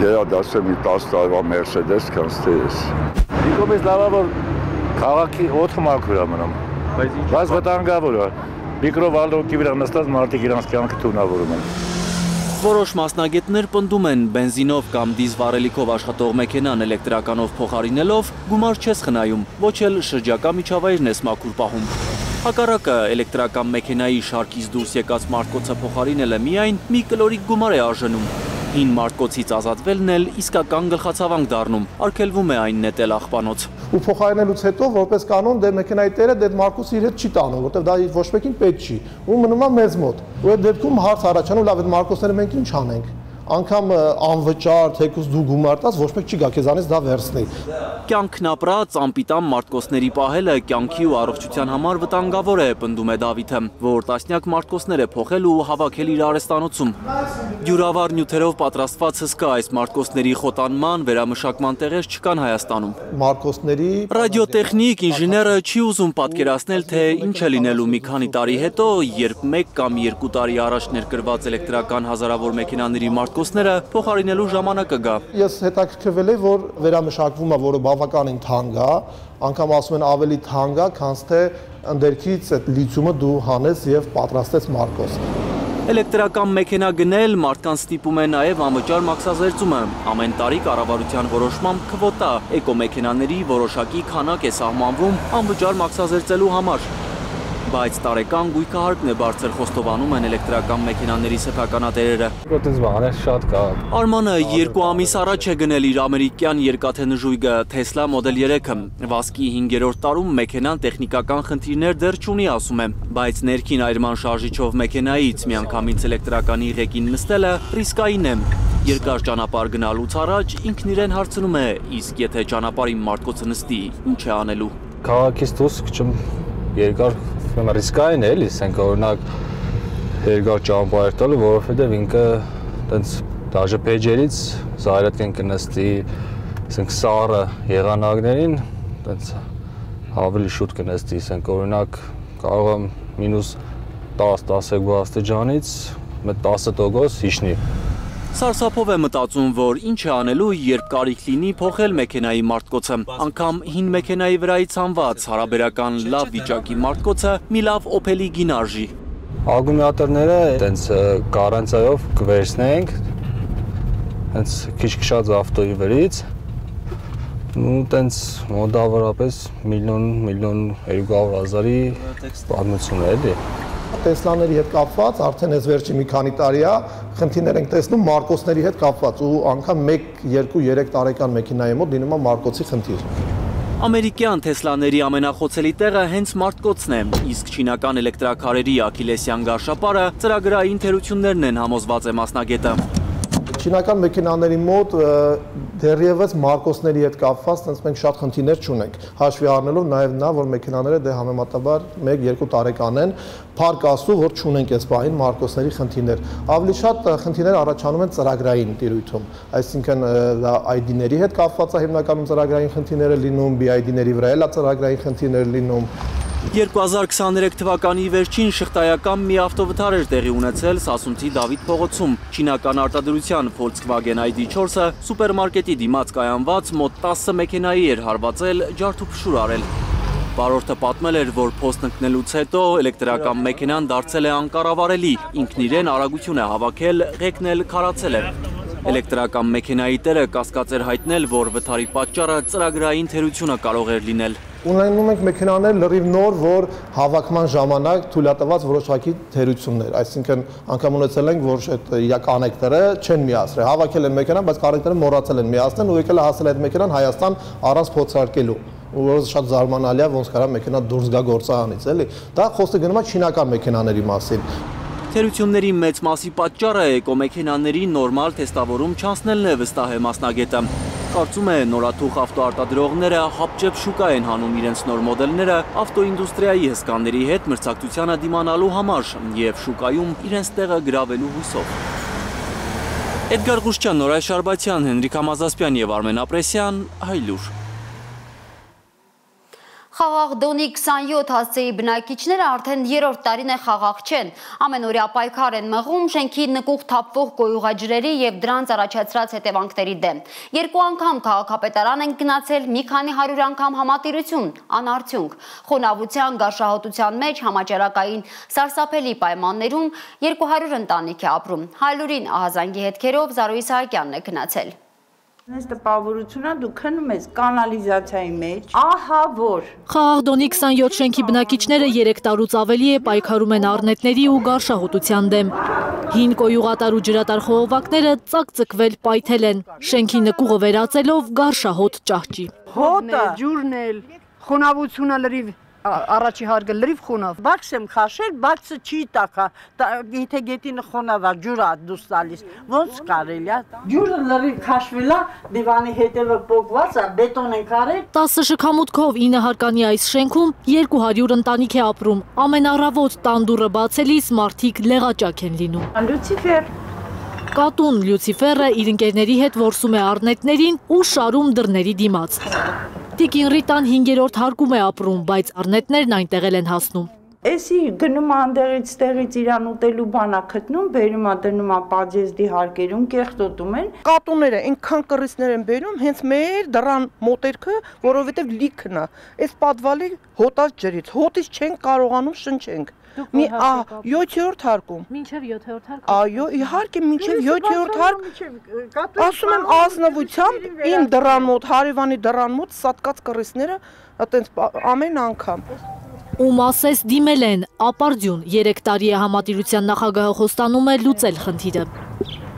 գերադասել մի 10 տարվա Mercedes կանց թե ես։ Դիկոմից լավա որ քաղաքի օդը մաքուր է մնում։ Բայց վտանգավոր է։ Միկրովալնոկի վրա նստած մարդիկ իրանց կյանքը թունավորում են։ Որոշ մասնագետներ պնդում են, բենզինով կամ դիզվառելիքով աշխատող մեքենան էլեկտրականով փոխարինելով գումար չես խնայում, ոչ էլ շրջակա միջավայրն ես մաքուր պահում։ Հակառակը էլեկտրական մեքենայի շարքից դուրս եկած մարտկոցը փոխարինելը միայն մի կլորիկ գումար է արժանում։ Հին մարտկոցից ազատվելն էլ իսկական գլխացավանք դառնում, արգելվում է այն նետել աղբանոց։ Ու փոխարինելուց հետո որպես կանոն դե մեքենայի տերը դե մարկոսը իր հետ չի տանում, որտեղ դա ոչ մեկին պետք չի։ Ու մնում է մեզ մոտ։ Ու այդ դեպքում հարց առաջանում, լավ այդ մարկոսները մենք ինչ անենք։ Անկամ անվճար, թեկուզ դու գումար տաս, ոչ մեկ չի գա քեզանից դա վերցնի։ Կյանքն ապրած անպիտան մարտկոսների պահելը կյանքի ու առողջության համար վտանգավոր է, պնդում է Դավիթը, որ տասնյակ մարտկոսներ է փոխել ու հավաքել իր արհեստանոցում։ Դյուրավառ նյութերով պատրաստված հսկա այս մարտկոսների խոտանման, վերամշակման տեղեր չկան Հայաստանում։ Մարտկոսների ռադիոտեխնիկ ինժեները չի ուզում պատկերացնել, թե ինչ է լինելու մի քանի տարի հետո, երբ 1 կամ 2 տարի առաջ ներկրված էլեկտրական հազարավոր մեքենաների մարտկոսները փոխարինելու ժամանակը գա։ Ես հետաքրքրվել եմ, որ վերամշակվում է, որը բավականին թանկ է, անգամ ասում են ավելի թանկ է, քան թե ընդերքից այդ լիթիումը դու հանես եւ պատրաստես մարկոս։ Էլեկտրական մեքենա գնել մարդկանց ստիպում է նաև անվճար մաքսազերծումը։ Ամեն տարի կառավարության որոշմամբ քվոտա էկոմեքենաների որոշակի քանակ է սահմանվում անվճար մաքսազերծելու համար։ Բայց տարեկան գույքահարկն է բարձր խոստովանում են էլեկտրական մեքենաների սեփականատերերը։ Շատ կա։ Արմանը 2 ամիս առաջ է գնել իր ամերիկյան երկաթե նժույգը Tesla Model 3-ը։ Վազքի 5-րդ տարում մեքենան տեխնիկական խնդիրներ դեռ չունի, ասում է, բայց ներքին այրման շարժիչով մեքենայից միանգամից էլեկտրականի ղեկին նստելը ռիսկային է։ Երկար ճանապարհ գնալուց առաջ ինքն իրեն հարցնում է, իսկ եթե ճանապարհին մարտկոցը նստի, ինչ է անելու։ Քաղաքից դուրս քիչ երկար ռիսկային է, էլի, ասենք օրինակ երկար ճանապարհ տալու, որովհետև ինքը տենց դաժե փեջերից զայրատկեն կնստի, ասենք սառը եղանակներին այդպես ավելի շուտ կնստի, ասենք օրինակ կարող եմ մինուս 10-12 աստիճանից 10% հիշնի։ Սարսափով է մտածում, որ ինչ է անելու, երբ կարիք լինի փոխել մեքենայի մարտկոցը։ Անգամ հին մեքենայի վրայից հանված հարաբերական լավ վիճակի մարտկոցը մի լավ Opel-ի գին արժի։ Ակումուլյատորները այդպես գարանտիայով կվերցնենք, այդպես քիչ-քիչ ավտոյի վրից, ու այդպես մոտավորապես 1,200,000-ի պատմություն է, էլի։ Տեսլաների հետ կապված արդեն այս վերջի մի քանի տարի է խնդիրներ ենք տեսնում մարկոցների հետ կապված ու անգամ 1, 2, 3 տարեկան մեքենայի մոտ լինում է մարկոցի խնդիր։ Ամերիկյան Տեսլաների ամենախոցելի տեղը հենց մարտկոցն է, իսկ չինական էլեկտրաքարերի աքիլեսյան գարշապարը ծրագրային թերություններն են, համոզված է մասնագետը։ Չինական մեքենաների մոտ դեռևս մարկոցների հետ կապված տենց մենք շատ խնդիրներ չունենք։ Հաշվի առնելով նաև նա, որ մեքենաները դե համեմատաբար 1-2 տարեկան են, փառք Աստծո, որ չունենք այս պահին մարկոցների խնդիրներ։ Ավելի շատ խնդիրներ առաջանում են ծրագրային տիրույթում, այսինքն դա ID-ների հետ կապված է հիմնականում ծրագրային խնդիրները լինում, BID-ների վրա էլ է ծրագրային խնդիրներ լինում։ 2023 թվականի վերջին շղթայական մի ավտովթար էր տեղի ունեցել Սասունցի Դավիթ փողոցում։ Չինական արտադրության Volkswagen ID4-ը սուպերմարկետի դիմաց կայանված մոտ 10 մեքենայի էր հարվածել, ջարդուփշուր արել։ Վարորդը պատմել էր, որ փոստ ընկնելուց հետո էլեկտրական մեքենան դարձել է անկառավարելի, ինքն իրեն արագություն է հավաքել, ղեկն էլ քարացել է։ Էլեկտրական մեքենայի տերը կասկած էր հայտնել, որ վթարի պատճառը ծրագրային թերությունը կարող էր լինել։ Ունենում ենք մեքենաներ լրիվ նոր, որ հավաքման ժամանակ թույլատրված որոշակի թերություններ, այսինքն անգամ ունեցել ենք, որ այդ կոնեկտորը չեն միացրել, հավաքել են մեքենան, բայց կոնեկտորը մոռացել են միացնել ու եկել է հասել այդ մեքենան Հայաստան առանց փոխարկելու։ Որը շատ զարմանալի է, ոնց կարա մեքենա դուրս գա գործարանից, էլի։ Դա խոսքը գնում է չինական մեքենաների մասին։ Թերությունների մեծ մասի պատճառը էկոմեքենաների նորմալ թեստավորում չանցնելն է, վստահ է մասնագետը։ Կարծում է նորաթուխ ավտոարտադրողները հապճեպ շուկա են հանում իրենց նոր մոդելները ավտոինդուստրիայի հսկաների հետ մրցակցությանը դիմանալու համար և շուկայում իրենց տեղը գրավելու հույսով։ Էդգար Ղուշչյան, Նորայր Շարբաթյան, Հենրիկ Համազասպյան և Արմեն Ապրեսյան, Հայլուր։ Խաղաղ Դոնի 27 հասցեի բնակիչները արդեն 3-րդ տարին է խաղաղ չեն։ Ամենօրյա պայքար են մղում շենքի նկուղ թափվող գոյուղաջրերի և դրանց առաջացրած հետևանքների դեմ։ 2 անգամ քաղաքապետարան են գնացել, մի քանի 100 անգամ համատիրություն, անարդյունք։ Խոնավության, գարշահոտության մեջ համաճարակային սարսափելի պայմաններում 200 ընտանիք է ապրում։ Հայլուրին ահազանգի հետքերով Զարու Իսահակյանն է գնացել։ Այս տպավորությունը դու քնում ես կանալիզացիայի մեջ, ահա որ։ Խաղաղ Դոնի 27 շենքի բնակիչները 3 տարուց ավելի է պայքարում են առնետների ու գարշահոտության դեմ։ Հին կոյուղատար ու ջրատար խողովակները ծակծկվել պայթել են, շենքի նկուղը վերածելով գարշահոտ ճահճի։ Հոտը, ջուրն էլ, խոնավությունը լրիվ առաջի հարգը լրիվ խոնավ։ Բաքս եմ խաշել, բաքսը չի տակա, եթե գետինը խոնավ է, ջուրը դուս տալիս, ոնց կարելի է։ Ջուրը լրիվ խաշվել է, դիվանի հետևը պոկված է, բետոն են կարել։ 10 շքամուտքով 9 հարկանի այս շենքում 200 ընտանիք է ապրում։ Ամեն առավոտ տան դուռը բացելիս մարդիկ լեղաճակ են լինում։ Լյուցիֆեր։ Կատուն Լյուցիֆերը իր ընկերների հետ որսում է առնետներին ու շարում դռների դիմաց։ Տիկին Ռիտան 5-րդ հարկում է ապրում, բայց առնետներն այնտեղ են հասնում։ Էսի գնում անդեղից տեղից իրան ուտելու բանա գտնում, բերում է դնում է պաջեզդի հարկերում, կեղտոտում են։ Կատուները այնքան կռիցներ են բերում, հենց մեր դռան մոտերքը, որովհետև լիքն է։ Այս պատվալի հոտած ջրից, հոտից չենք կարողանում շնչենք։ Մի 7-րդ հարկում։ Մինչև 7-րդ հարկ։ Այո, իհարկե մինչև 7-րդ հարկ։ Ասում եմ ազնվությամբ իմ դռան մոտ, հարևանի դռան մոտ սատկած կռիցները այտենց ամեն անգամ։ Ում ասես դիմել են, ապարդյուն 3 տարի է համատիրության նախագահը խոստանում է լուծել խնդիրը։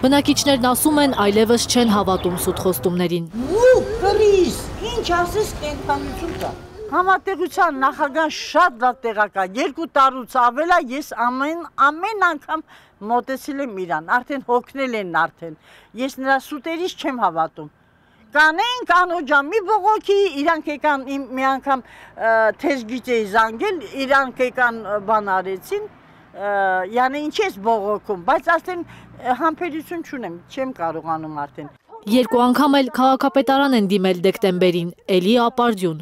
Բնակիչներն ասում են այլևս չեն հավատում սուտ խոստումներին։ Ու կռիզ, ինչ ասես կենթանություն կա։ Համատեղության նախագահան շատ լավ տեղակա, 2 տարուց ավել է, ես ամեն անգամ մոտեցել եմ իրան, արդեն հոգնել են արդեն, ես նրա սուտերից չեմ հավատում։ Կանենք անոջան մի բողոքի, իրանք եկան մի անգամ թեժգիծ էի զանգել, իրանք եկան բան արեցին, յանը ինչ ես բողոքում, բայց արդեն համբերություն չունեմ, չեմ կարողանում արդեն։ Երկու անգամ էլ քաղաքապետարան են դիմել դեկտեմբերին, էլի ապարդյուն։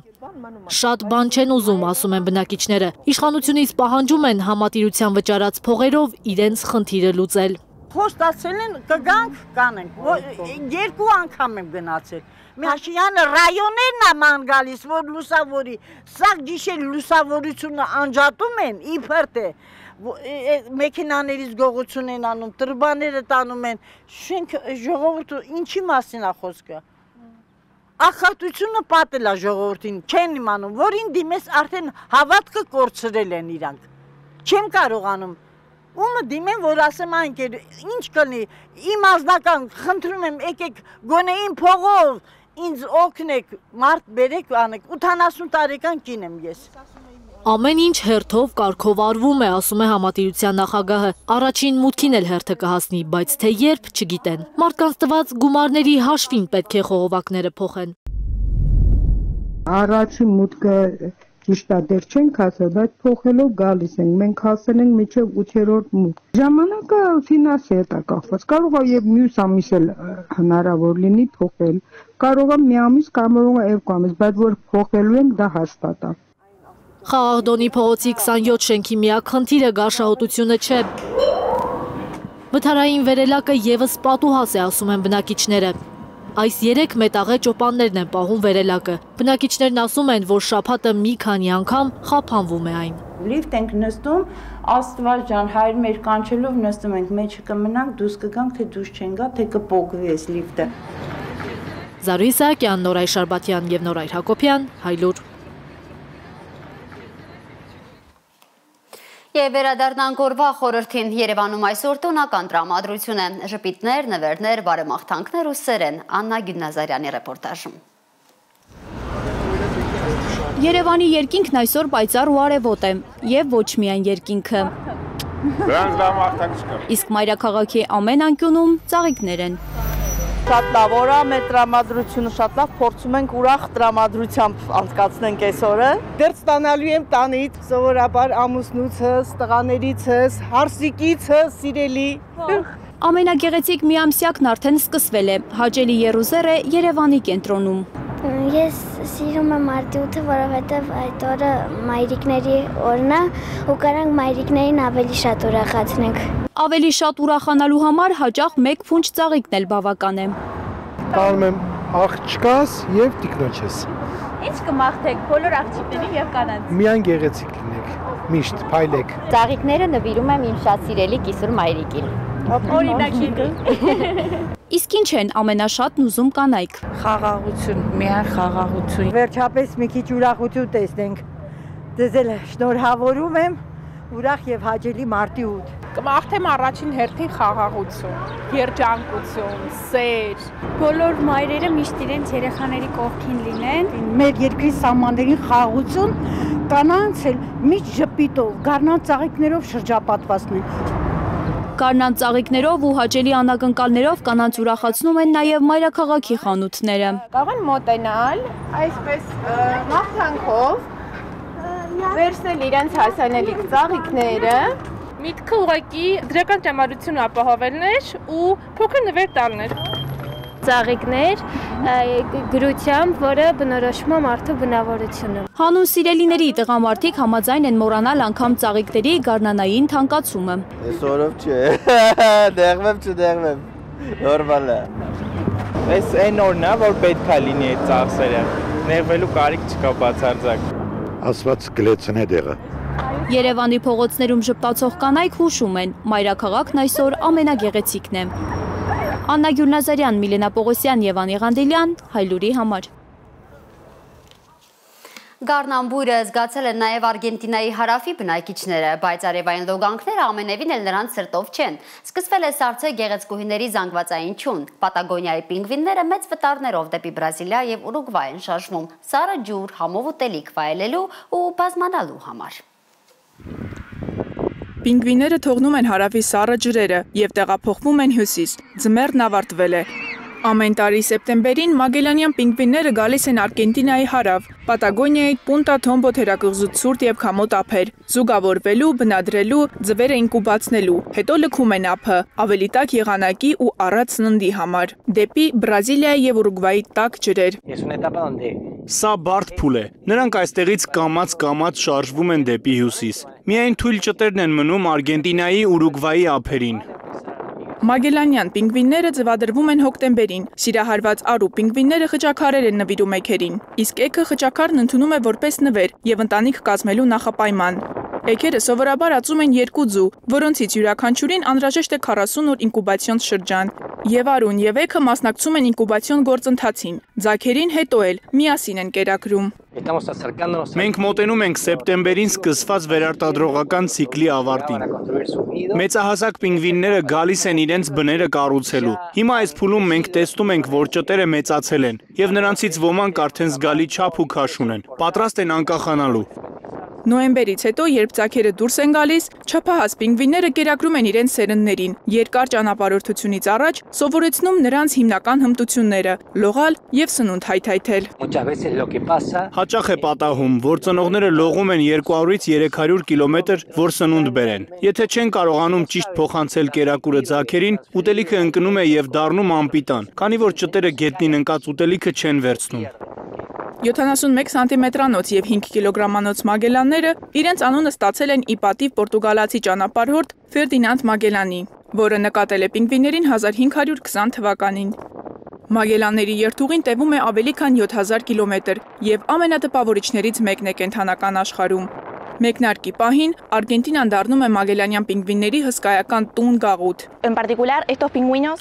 Շատ բան չեն ուզում, ասում են բնակիչները։ Իշխանությունից պահանջում են համատիրության վճարած փողերով իրենց խնդիրը լուծել։ Խոստացել են կգանք կանենք, երկու անգամ եմ գնացել։ Մաշյանը ռայոններն է ման գալիս, որ լուսավորի, սա գիշեր լուսավորությունը անջատում են, իբր թե մեքենաներից գողություն են անում, տրբաները տանում են, շենք ժողովուրդը ինչի մասին է խոսքը։ Ախախտությունը պատել է ժողովրդին, չեն իմանում, որին դիմես արդեն հավատքը կորցրել են իրանք։ Չեմ կարողանում, ումը դիմեմ, որ ասեմ անկեր, ինչ կլինի, իմ ազնական, խնդրում եմ, եկեք գոնե իմ փողով, ինձ օգնեք, մարդ բերեք անեք, 80 տարեկան կին եմ ես։ Ամեն ինչ հերթով կարգով արվում է, ասում է համատիրության նախագահը։ Առաջին մուտքին էլ հերթը կհասնի, բայց թե երբ չգիտեն։ Մարդկանց տված գումարների հաշվին պետք է խողովակները փոխեն։ Առաջին մուտքը ճիշտ է, դեռ չենք հասել, բայց փոխելով գալիս ենք։ Մենք հասել ենք մինչև 8-րդ մուտք։ Ժամանակը ֆինանսի հետ է կախված։ Կարող է եւ մյուս ամիս էլ հնարավոր լինի փոխել։ Կարող է մի ամիս, կարող է 2 ամիս, բայց որ փոխելու ենք, դա հաստատ է։ Խաղաղդոնի փողոցի 27 շենքի միակ խնդիրը գարշահոտությունը չէ։ Վթարային վերելակը եւս պատուհաս է, ասում են բնակիչները։ Այս 3 մետաղե ճոպաններն են պահում վերելակը։ Բնակիչներն ասում են, որ շաբաթը մի քանի անգամ խափանվում է այն։ Լիֆտ ենք նստում, Աստված ջան, հայր մեր կանչելով նստում ենք, մեջը կմնանք, դուրս կգանք, թե դուրս չեն գա, թե կպոկվի այս լիֆտը։ Զարուհի Սահակյան, Նորայր Շարբաթյան եւ Նորայր Հակոբյան, Հայլուր։ Եվ վերադառնանք օրվա խորհրդին, Երևանում այսօր տոնական տրամադրություն է, ժպիտներ, նվերներ, բարեմաղթանքներ ու սեր են, Աննա Գյուլնազարյանի ռեպորտաժում։ Երևանի երկինքն այսօր պայծառ ու արևոտ է, եւ ոչ միայն երկինքը։ Իսկ մայրաքաղաքի ամեն անկյունում ծաղիկներ են։ Շատ լավ օր է, մեր տրամադրությունը շատ լավ, փորձում ենք ուրախ տրամադրությամբ անցկացնենք այսօրը։ Դեռ ստանալու եմ տանից, սովորաբար ամուսնուցս, տղաներիցս, հարսիկիցս, սիրելի։ Ամենագեղեցիկ միամսյակն արդեն սկսվել է, հաճելի եռուզեռ է Երևանի կենտրոնում։ Ես սիրում եմ մարտի 8-ը, որովհետև այդ օրը մայրիկների օրն է ու կարանք մայրիկներին ավելի շատ ուրախացնենք։ Ավելի շատ ուրախանալու համար հաճախ մեկ ֆունջ ծաղիկն էլ բավական է։ Տանում եմ աղջկաս եւ տիկնոջես։ Ինչ կմաղթեք բոլոր աղջիկներին եւ կանանց։ Միայն գեղեցիկ լինեք, միշտ փայլեք։ Ծաղիկները նվիրում եմ իմ շատ սիրելի կիսուր մայրիկին։ Իսկ ինչ են ամենաշատն ուզում կանայք։ Խաղաղություն, միայն խաղաղություն։ Վերջապես մի քիչ ուրախություն տեսնենք։ Ձեզ էլ շնորհավորում եմ, ուրախ եւ հաճելի մարտի 8։ Կմաղթեմ առաջին հերթին խաղաղություն, երջանկություն, սեր։ Բոլոր մայրերը միշտ իրենց երեխաների կողքին լինեն։ Մեր երկրի սահմաններին խաղաղություն, կանանց էլ միշտ ժպիտով, գարնան ծաղիկներով շրջապատվածնեն։ Գարնան ծաղիկներով ու հաճելի անակնկալներով կանանց ուրախացնում են նաև մայրաքաղաքի խանութները։ Կարող են մոտենալ, այսպես մաղթանքով, վերցնել իրենց հասանելիք ծաղիկները, միտքը ուղղակի դրական տրամադրություն ապահովելն էր ու փոքր նվեր տալն էր։ Ծաղիկներ գրությամբ, որը բնորոշում է մարդու բնավորությունը։ Հանուն սիրելիների տղամարդիկ համաձայն են մոռանալ անգամ ծաղիկների գարնանային թանկացումը։ Այսօրով չէ, դեղվեմ չդեղվեմ, նորմալ է։ Այս այն օրն է, որ պետք է լինի այդ ծախսերը, նեղվելու կարիք չկա բացարձակ։ Ասված կլեցնե դեղը։ Երևանի փողոցներում ժպտացող կանայք հուշում են, մայրաքաղաքն այսօր ամենագեղեցիկն է։ Աննա Գյուլնազարյան, Միլենա Պողոսյան եւ Անի Ղանդելյան, Հայլուրի համար։ Գարնանբույրը զգացել են նաև Արգենտինայի հարավի բնակիչները, բայց արևային լոգանքները ամենևին էլ նրանց սրտով չեն։ Սկսվել է սառցե գեղեցկուհիների զանգվածային չուն։ Պատագոնիայի պինգվինները մեծ վտարներով դեպի Բրազիլիա եւ Ուրուգվայ են շարժվում, սառը ջուր, համով ուտելիք վայելելու ու բազմանալու համար։ Պինգվինները թողնում են հարավի սառը ջրերը եւ տեղափոխվում են հյուսիս։ Ձմեռն ավարտվել է։ Ամեն տարի սեպտեմբերին մագելանյան պինգվինները գալիս են Արգենտինայի հարավ, Պատագոնիայի Պունտա Թոմբո թերակղզուց ցուրտ եւ քամոտ ափեր, զուգավորվելու, բնադրելու, ձվերը ինկուբացնելու, հետո լքում են ափը, ավելի տաք եղանակի ու առատ սննդի համար, դեպի Բրազիլիայի եւ Ուրուգվայի տաք ջրեր։ Սա բարդ փուլ է։ Նրանք այստեղից կամաց շարժվում են դեպի հյուսիս։ Միայն թույլ ճտերն են մնում Արգենտինայի Ուրուգվայի ափերին։ Մագելանյան պինգվինները ձվադրվում են հոկտեմբերին, սիրահարված առու պինգվինները խճաքարեր են նվիրում էգերին, իսկ էգը խճաքարն ընդունում է որպես նվեր եւ ընտանիք կազմելու նախապայման։ Էգերը սովորաբար ածում են 2 ձու, որոնցից յուրաքանչյուրին անհրաժեշտ է 40 օր ինկուբացիոն շրջան։ Եվ արուն եւ էգը մասնակցում են ինկուբացիոն գործընթացին, ձագերին հետո էլ միասին են կերակրում։ Մենք մոտենում ենք սեպտեմբերին սկսված վերարտադրողական ցիկլի ավարտին։ Մեծահասակ պինգվինները գալիս են իրենց բները կառուցելու։ Հիմա այս փուլում մենք տեսնում ենք, որ ճտերը մեծացել են եւ նրանցից ոմանք արդեն զգալի չափ ու քաշ ունեն, պատրաստ են անկախանալու։ Նոյեմբերից հետո, երբ ձագերը դուրս են գալիս, չափահաս պինգվինները կերակրում են իրենց սերնդներին, երկար ճանապարհորդությունից առաջ սովորեցնում նրանց հիմնական հմտությունները՝ լողալ եւ սնունդ հայթայթել։ Հաճախ է պատահում, որ ծնողները լողում են 200-ից 300 կիլոմետր, որ սնունդ բերեն։ Եթե չեն կարողանում ճիշտ փոխանցել կերակուրը ձագերին, ուտելիքը ընկնում է եւ դառնում անպիտան, քանի որ ճտերը գետնին ընկած ուտելիքը չեն վերցնում։ 71 սանտիմետրանոց եւ 5 կիլոգրամանոց մագելանները իրենց անունը ստացել են ի պատիվ պորտուգալացի ճանապարհորդ Ֆերդինանդ Մագելանի, որը նկատել է պինգվիներին 1520 թվականին։ Մագելանների երթուղին տևում է ավելի քան 7000 կիլոմետր եւ ամենատպավորիչներից մեկն է կենթանական աշխարհում։ Մեկնարկի պահին Արգենտինան դառնում է մագելանյան պինգվինների հսկայական տուն գաղութ։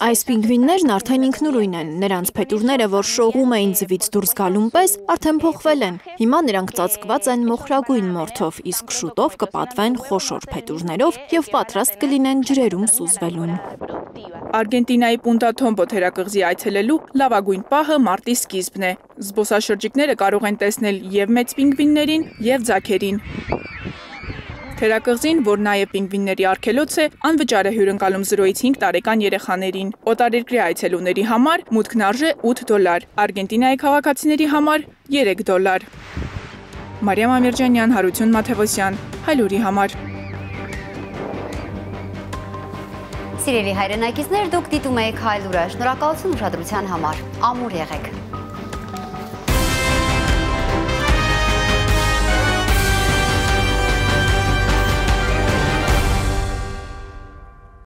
Այս պինգվիններն արդեն ինքնուրույն են, նրանց փետուրները, որ շողում էին ձվից դուրս գալուն պես, արդեն փոխվել են։ Հիմա նրանք ծածկված են մոխրագույն մորթով, իսկ շուտով կպատվեն խոշոր փետուրներով եւ պատրաստ կլինեն ջրերում սուզվելուն։ Արգենտինայի Պունտա Թոմբո թերակղզի այցելելու լավագույն պահը մարտի սկիզբն է։ Զբոսաշրջիկները կարող են տեսնել եւ մեծ պինգվիններին, եւ ձագերին։ Թերակղզին, որ նաև պինգվինների արգելոց է, անվճար է հյուրընկալում 0-ից 5 տարեկան երեխաներին։ Օտարերկրյա այցելուների համար մուտքն արժե $8, Արգենտինայի քաղաքացիների համար $3։ Մարիամ Ամիրջանյան, Հարություն Մաթևոսյան, Հայլուրի համար։ Սիրելի հայրենակիցներ, դուք դիտում եք Հայլուրը, շնորհակալություն ուշադրության համար, ամուր եղեք։